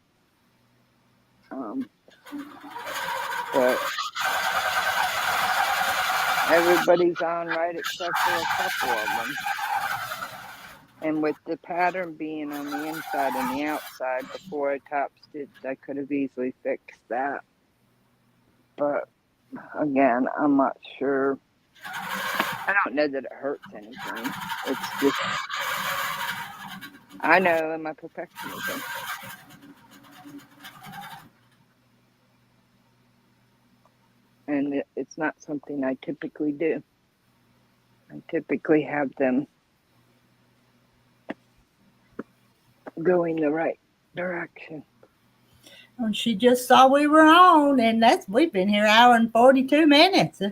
But everybody's on right except for a couple of them. And with the pattern being on the inside and the outside before I top stitched, I could have easily fixed that. But again, I'm not sure. I don't know that it hurts anything. It's just, I know in my perfectionism. And it's not something I typically do. I typically have them going the right direction. Well, she just saw we were on, and we've been here 1 hour and 42 minutes.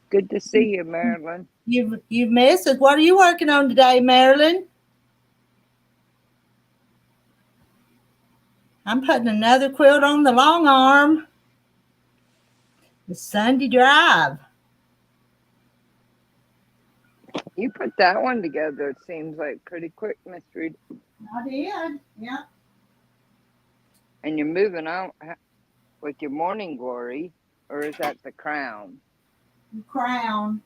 Good to see you, Marilyn. You've missed us. What are you working on today, Marilyn? I'm putting another quilt on the long arm. The Sunday Drive. You put that one together, it seems like pretty quick, Miss Reed. I did, yeah. And you're moving out with your morning glory, or is that the crown? The crown.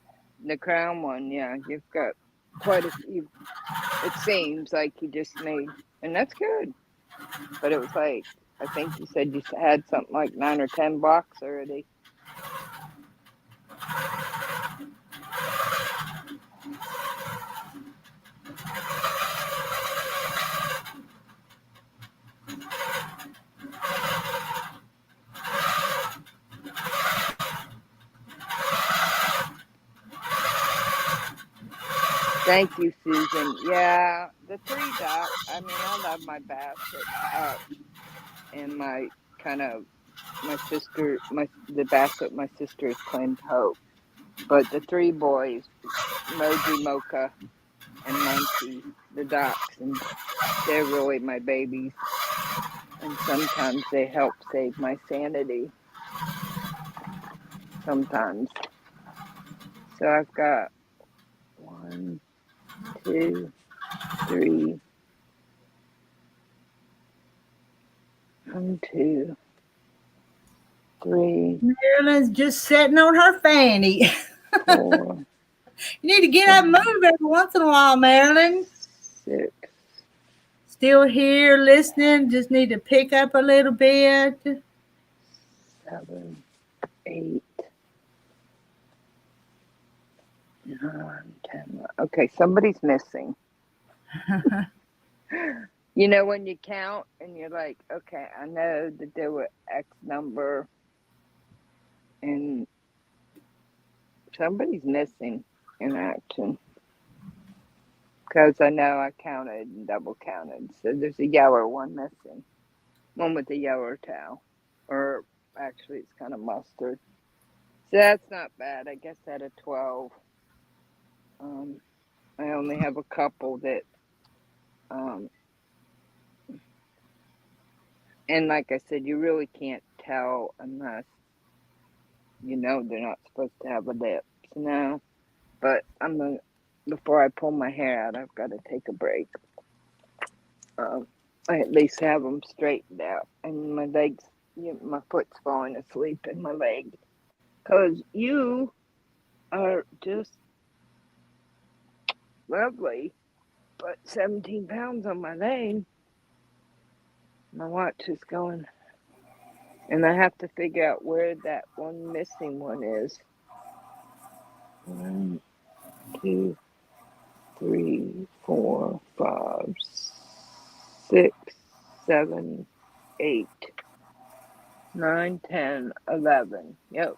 The crown one, yeah. You've got quite a few. It seems like you just made, and that's good. But it was like, I think you said you had something like 9 or 10 blocks already. Thank you, Susan. Yeah, the 3 dot. I mean, I love my basket and my kind of the basket my sister's claimed hope. But the 3 boys, Moji, Mocha, and Munchie, the docs, and they're really my babies. And sometimes they help save my sanity. Sometimes. So I've got 1, 2, 3. 1, 2, 3. Marilyn's just sitting on her fanny. 4. You need to get up and move every once in a while, Marilyn. 6. Still here listening. Just need to pick up a little bit. 7, 8, 9, 10. Okay, somebody's missing. You know, when you count and you're like, okay, I know that there were X number, and somebody's missing in action. Because I know I counted and double counted. So there's a yellow one missing. One with the yellow towel. Or actually, it's kind of mustard. So that's not bad. I guess out of 12, I only have a couple that, and like I said, you really can't tell unless you know they're not supposed to have a lip. No, but before I pull my hair out, I've got to take a break. I at least have them straightened out, and my legs, my foot's falling asleep in my leg, because you are just lovely, but 17 pounds on my leg. My watch is going, and I have to figure out where that one missing one is. 1, 2, 3, 4, 5, 6, 7, 8, 9, 10, 11. Yep.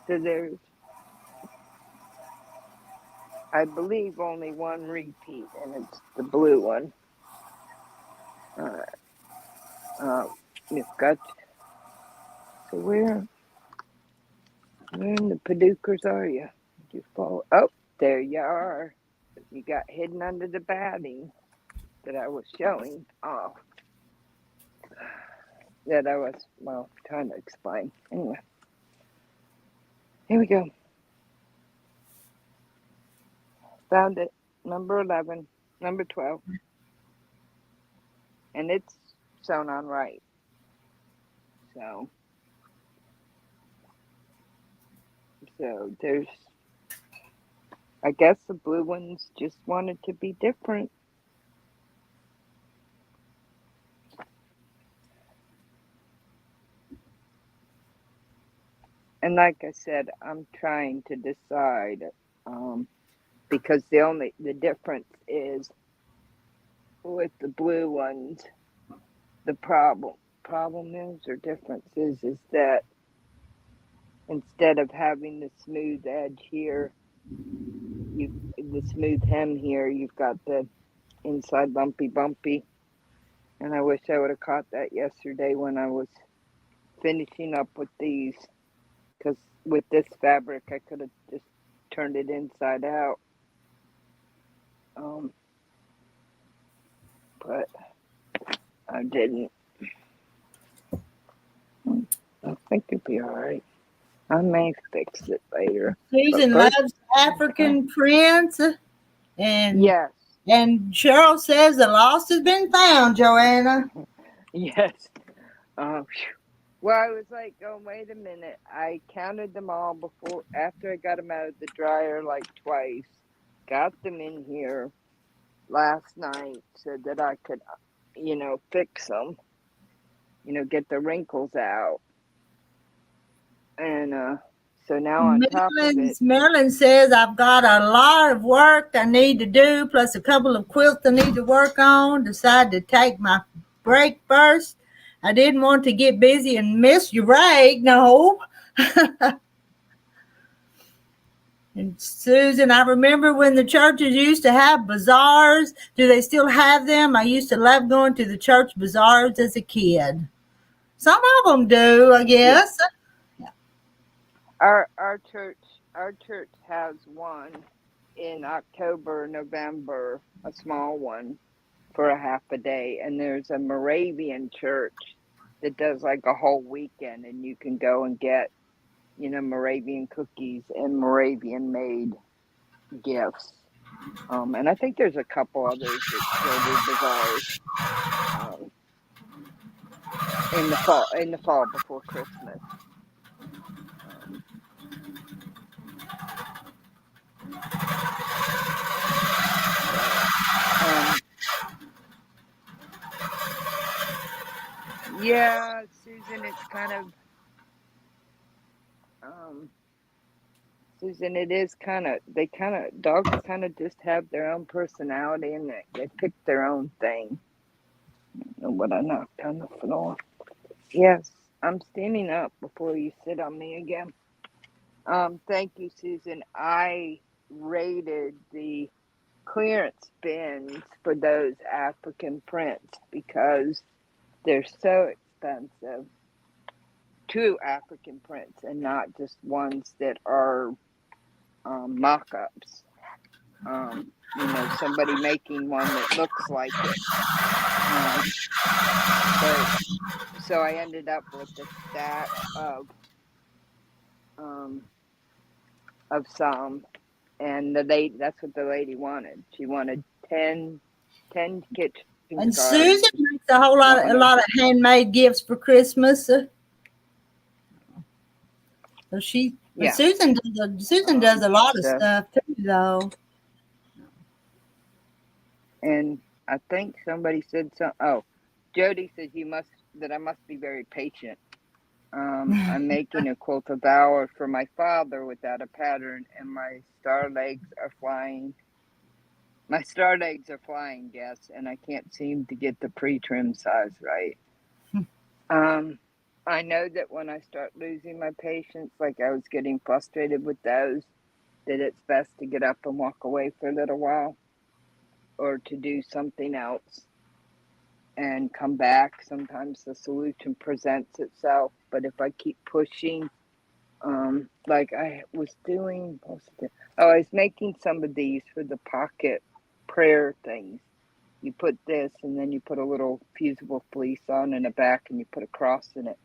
So there's, I believe, only one repeat, and it's the blue one. You've got. So where in the Paducas are you? Did you fall? Oh, there you are. You got hidden under the batting that I was showing off. That I was, trying to explain. Anyway, here we go. Found it. Number 11, number 12. And it's sewn on right. So there's, I guess the blue ones just wanted to be different. And like I said, I'm trying to decide, because the difference is with the blue ones, the problem is that instead of having the smooth edge here, the smooth hem here, you've got the inside bumpy. And I wish I would have caught that yesterday when I was finishing up with these, because with this fabric I could have just turned it inside out. But I didn't. I think it'll be all right. I may fix it later. Susan loves African prints, and yes, and Cheryl says the lost has been found, Joanna. Yes. Well, I was like, oh, wait a minute. I counted them all after I got them out of the dryer like twice. Got them in here last night so that I could, fix them, get the wrinkles out. And so now on top of it. Marilyn says I've got a lot of work I need to do, plus a couple of quilts I need to work on. Decided to take my break first. I didn't want to get busy and miss your break. No. And Susan, I remember when the churches used to have bazaars. Do they still have them? I used to love going to the church bazaars as a kid. Some of them do, I guess. Yeah. Our church has one in October, November, a small one for a half a day, and there's a Moravian church that does like a whole weekend, and you can go and get, Moravian cookies and Moravian made gifts. And I think there's a couple others that still do bazaars in the fall before Christmas. Yeah, Susan, it's kind of, Susan, it is dogs kind of just have their own personality and they pick their own thing. I don't know what I knocked on the floor. Yes, I'm standing up before you sit on me again. Thank you, Susan. I rated the clearance bins for those African prints because they're so expensive. True African prints and not just ones that are mock-ups. Somebody making one that looks like it. So I ended up with a stack of some, and that's what the lady wanted. She wanted 10 kitchen And scarves. Susan makes a lot of handmade gifts for Christmas. So Yeah. Susan does a lot of stuff too, though. And I think somebody said something. Oh, Jody says I must be very patient. I'm making a quilt of hours for my father without a pattern, and my star legs are flying. My star legs are flying, yes, and I can't seem to get the pre-trim size right. I know that when I start losing my patience, like I was getting frustrated with those, that it's best to get up and walk away for a little while or to do something else and come back. Sometimes the solution presents itself, but if I keep pushing, like I was doing, I was making some of these for the pocket prayer things. You put this and then you put a little fusible fleece on in the back and you put a cross in it.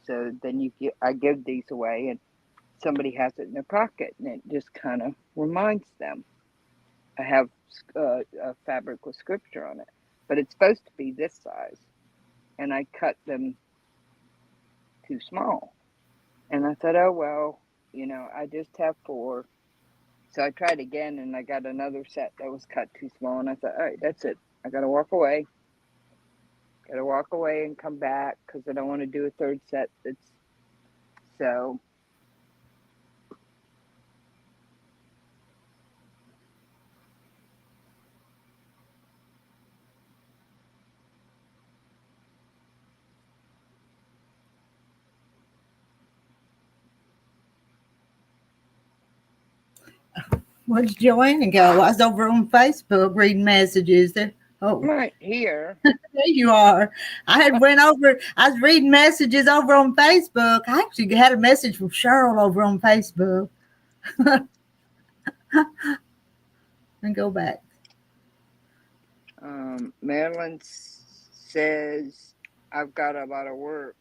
So then I give these away and somebody has it in their pocket and it just kind of reminds them. I have a fabric with scripture on it, but it's supposed to be this size. And I cut them too small. And I thought, oh, well, I just have 4. So I tried again and I got another set that was cut too small. And I thought, all right, that's it. I got to walk away. Got to walk away and come back because I don't want to do a third set. So. Where'd Joanna go? I was over on Facebook reading messages. Oh, Right here. there you are. I was reading messages over on Facebook. I actually had a message from Cheryl over on Facebook. And go back. Marilyn says, I've got a lot of work,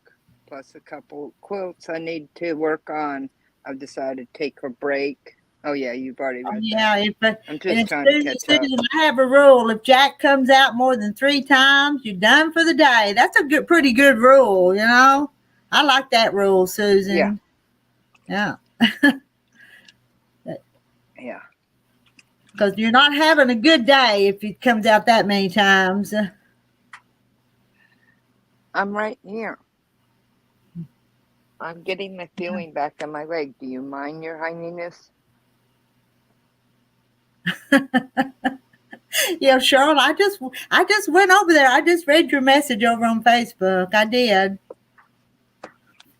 plus a couple quilts I need to work on. I've decided to take a break. Oh, yeah, you've already read that. I'm just trying to catch up. I have a rule. If Jack comes out more than 3 times, you're done for the day. That's a pretty good rule, I like that rule, Susan. Yeah. Yeah. Because you're not having a good day if it comes out that many times. I'm right here. I'm getting my feeling back in my leg. Do you mind, Your Highness? Yeah, Cheryl, I just went over there. I just read your message over on Facebook. I did.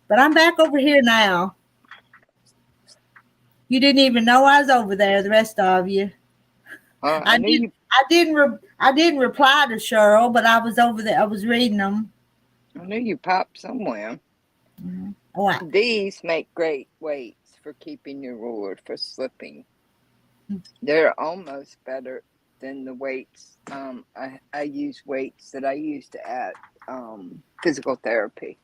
But I'm back over here now. You didn't even know I was over there, the rest of you. I didn't reply to Cheryl, but I was over there. I was reading them. I knew you popped somewhere. Mm-hmm. These make great weights for keeping your ruler for slipping. They're almost better than the weights. I use weights that I used at physical therapy.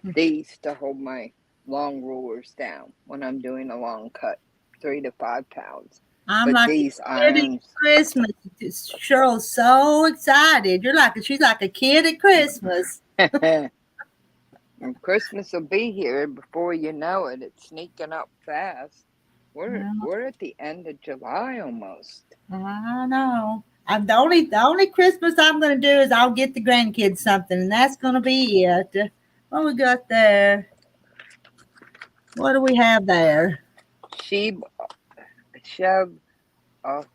These to hold my long rulers down when I'm doing a long cut, 3 to 5 pounds. I'm like these irons. Christmas. Cheryl's so excited. She's like a kid at Christmas. Christmas will be here before you know it. It's sneaking up fast. We're at the end of July almost. I know. The only Christmas I'm going to do is I'll get the grandkids something, and that's going to be it. What we got there? What do we have there? She shove off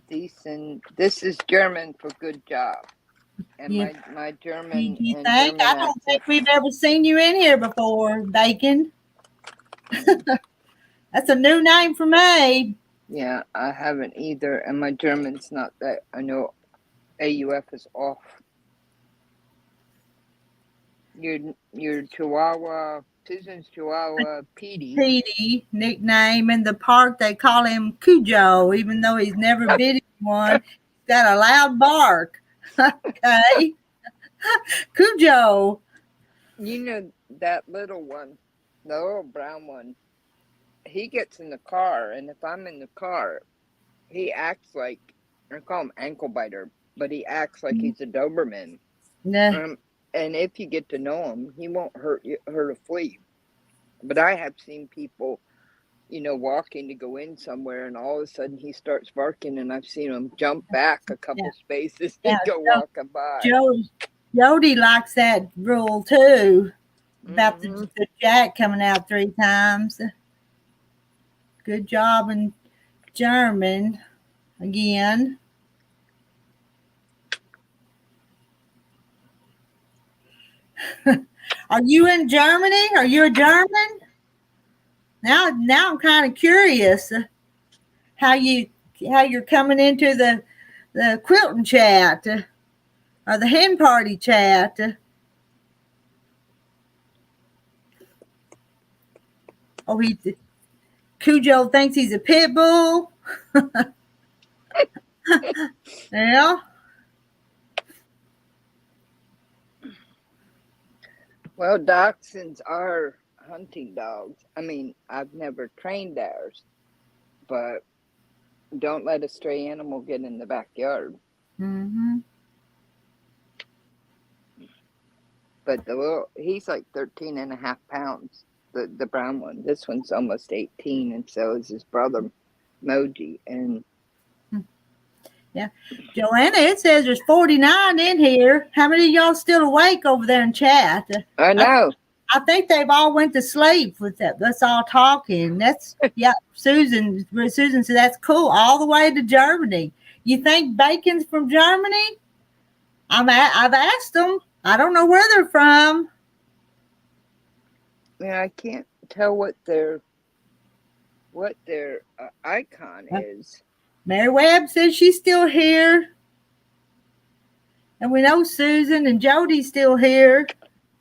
decent. This is German for good job. And You, my do German you and think? German I don't accent. think we've ever seen you in here before, Bacon. That's a new name for me. Yeah, I haven't either, and my German's not that. I know AUF is off. Your Chihuahua, Susan's Chihuahua, Petey. Petey nickname in the park. They call him Cujo, even though he's never bit anyone. He's got a loud bark. Okay, Cujo. You know that little one, the little brown one. He gets in the car, and if I'm in the car, he acts like, I call him ankle biter, but he acts like he's a Doberman. Nah. And if you get to know him, he won't hurt a flea. But I have seen people, walking to go in somewhere, and all of a sudden he starts barking, and I've seen him jump back a couple spaces and go walking by. Jody likes that rule too, about the jack coming out 3 times. Good job in German again. Are you in Germany? Are you a German? Now I'm kind of curious how you're coming into the quilting chat or the hen party chat. Oh, Cujo thinks he's a pit bull. Yeah. Well, dachshunds are hunting dogs. I mean, I've never trained theirs, but don't let a stray animal get in the backyard. Mm-hmm. But he's like 13 and a half pounds, the brown one. This one's almost 18, and so is his brother, Moji. And yeah, Joanna, it says there's 49 in here. How many of y'all still awake over there in chat? I know. I think they've all went to sleep with that. That's all talking. That's Susan said that's cool. All the way to Germany. You think Bacon's from Germany? I've asked them. I don't know where they're from. Yeah, I can't tell what their icon is. Mary Webb says she's still here. And we know Susan and Jody's still here.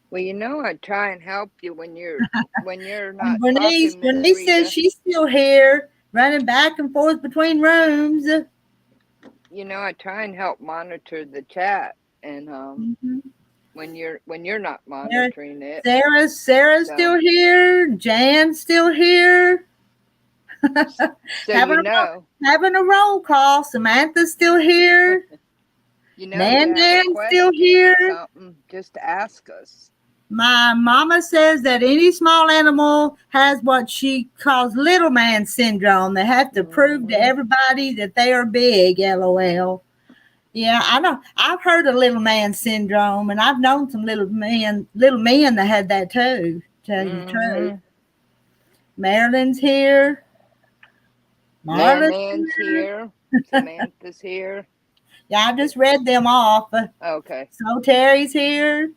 Well, I try and help you when you're not Bernice talking, Miss Rita. Says she's still here, running back and forth between rooms. I try and help monitor the chat, and when you're not monitoring it. Sarah's still here. Jan's still here. So having a roll call. Samantha's still here. Nan's still here. Something, just ask us. My mama says that any small animal has what she calls little man syndrome. They have to prove to everybody that they are big. LOL. Yeah, I know. I've heard of little man syndrome, and I've known some little men that had that too. Tell you the truth. Marilyn's here. Marlon's here. Samantha's here. Yeah, I just read them off. Okay. So Terry's here.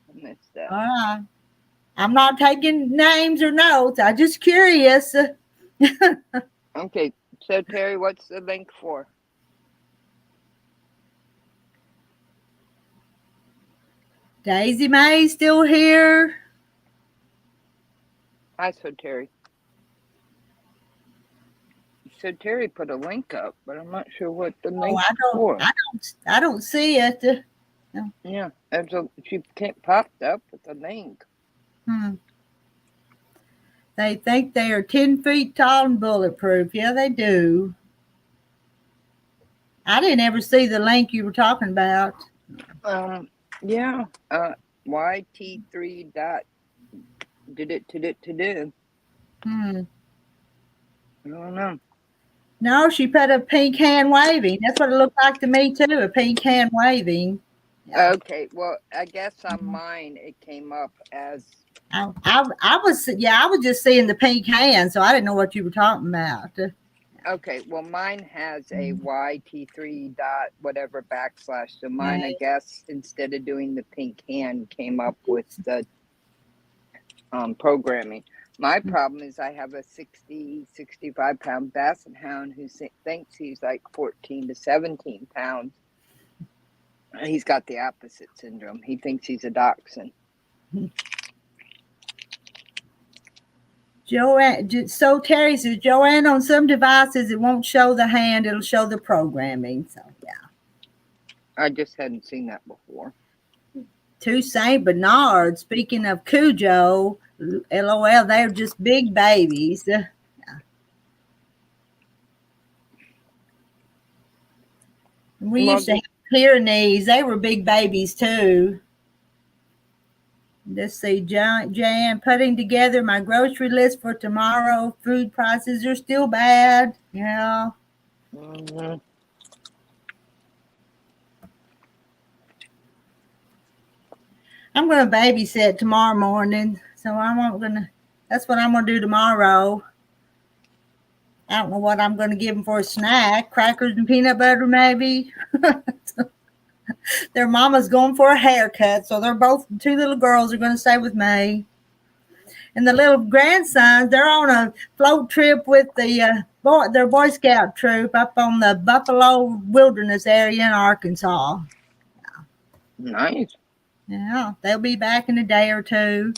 I missed that. All right. I'm not taking names or notes. I'm just curious. Okay. So Terry, what's the link for? Daisy Mae's still here. Hi, so Terry. So Terry put a link up, but I'm not sure what the link for. I don't see it. Yeah, she popped up with a link. They think they are 10 feet tall and bulletproof. Yeah, they do. I didn't ever see the link you were talking about. Yeah. YT3 dot did it to do. I don't know. No, she put a pink hand waving. That's what it looked like to me too, a pink hand waving. Yeah. Okay, well, I guess on mine it came up as I was just seeing the pink hand, so I didn't know what you were talking about. okay. Well, mine has a YT3 dot whatever backslash. So mine, I Okay. guess, instead of doing the pink hand, came up with the programming. My problem is I have a 65 pound basset hound who thinks he's like 14 to 17 pounds. He's got the opposite syndrome. He thinks he's a dachshund. Joanne, so Terry says, Joanne, on some devices it won't show the hand, it'll show the programming. So yeah. I just hadn't seen that before. Two Saint Bernards. Speaking of Cujo, LOL, they're just big babies. Yeah. We used to have Pyrenees. They were big babies too. Let's see, Jan, putting together my grocery list for tomorrow. Food prices are still bad. Yeah. Mm-hmm. I'm going to babysit tomorrow morning. So that's what I'm going to do tomorrow. I don't know what I'm going to give them for a snack. Crackers and peanut butter, maybe. Their mama's going for a haircut. So two little girls are going to stay with me. And the little grandsons, they're on a float trip with their Boy Scout troop up on the Buffalo Wilderness area in Arkansas. Nice. Yeah, they'll be back in a day or two.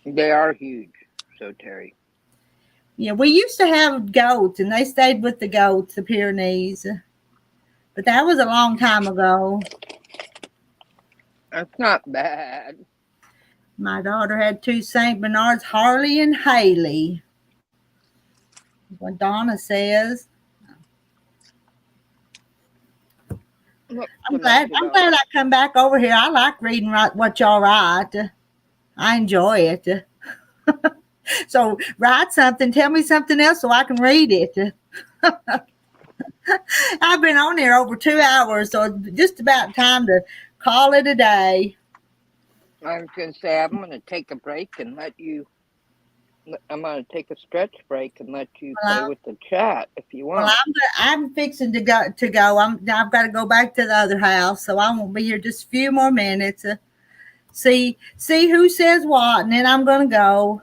They are huge, so Terry. Yeah, we used to have goats, and they stayed with the goats, the Pyrenees. But that was a long time ago. That's not bad. My daughter had two St. Bernards, Harley and Haley. What Donna says. I'm glad I come back over here. I like reading what y'all write. I enjoy it. So write something, tell me something else so I can read it. I've been on here over 2 hours, so it's just about time to call it a day. I was going to say, I'm going to take a break and I'm going to take a stretch break and let you play with the chat if you want. Well, I'm fixing to go. I've got to go back to the other house, so I won't be here just a few more minutes. See who says what, and then I'm going to go.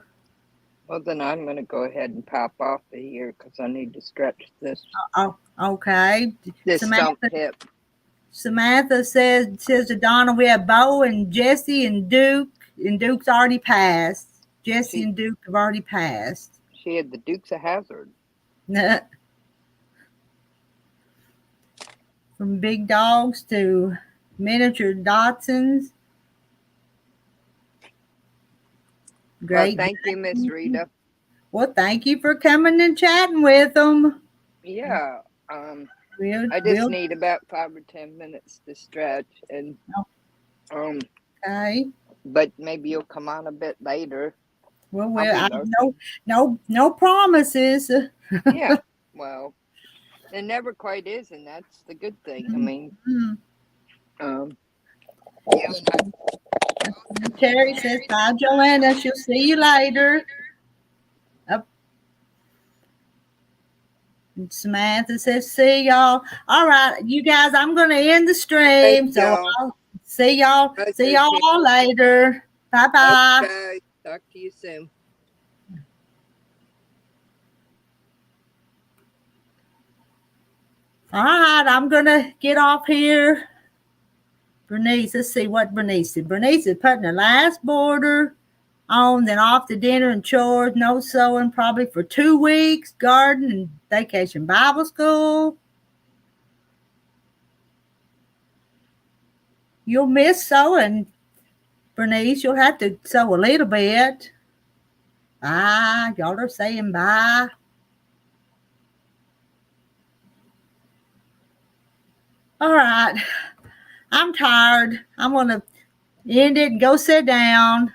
Well, then I'm going to go ahead and pop off of here because I need to stretch this. Oh, okay. This stump hip. Samantha says to Donna, we have Bo and Jesse and Duke, and Duke's already passed. Jesse and Duke have already passed. She had the Dukes of Hazzard. From big dogs to miniature Dachshunds. Great. Well, thank you, Miss Rita. Well, thank you for coming and chatting with them. Yeah. I just need about 5 or 10 minutes to stretch, and okay. But maybe you'll come on a bit later. Well, no promises. Yeah. Well, it never quite is, and that's the good thing. I mean, yeah. Terry says, bye, Joanna. She'll see you later. And Samantha says, see y'all. All right, you guys, I'm going to end the stream. So I'll see y'all all later. Bye-bye. Okay. Talk to you soon. All right, I'm going to get off here. Bernice, let's see what Bernice did. Bernice is putting her last border on, then off to dinner and chores, no sewing probably for 2 weeks, garden and vacation Bible school. You'll miss sewing, Bernice. You'll have to sew a little bit. Bye. Y'all are saying bye. All right. I'm tired. I'm going to end it and go sit down.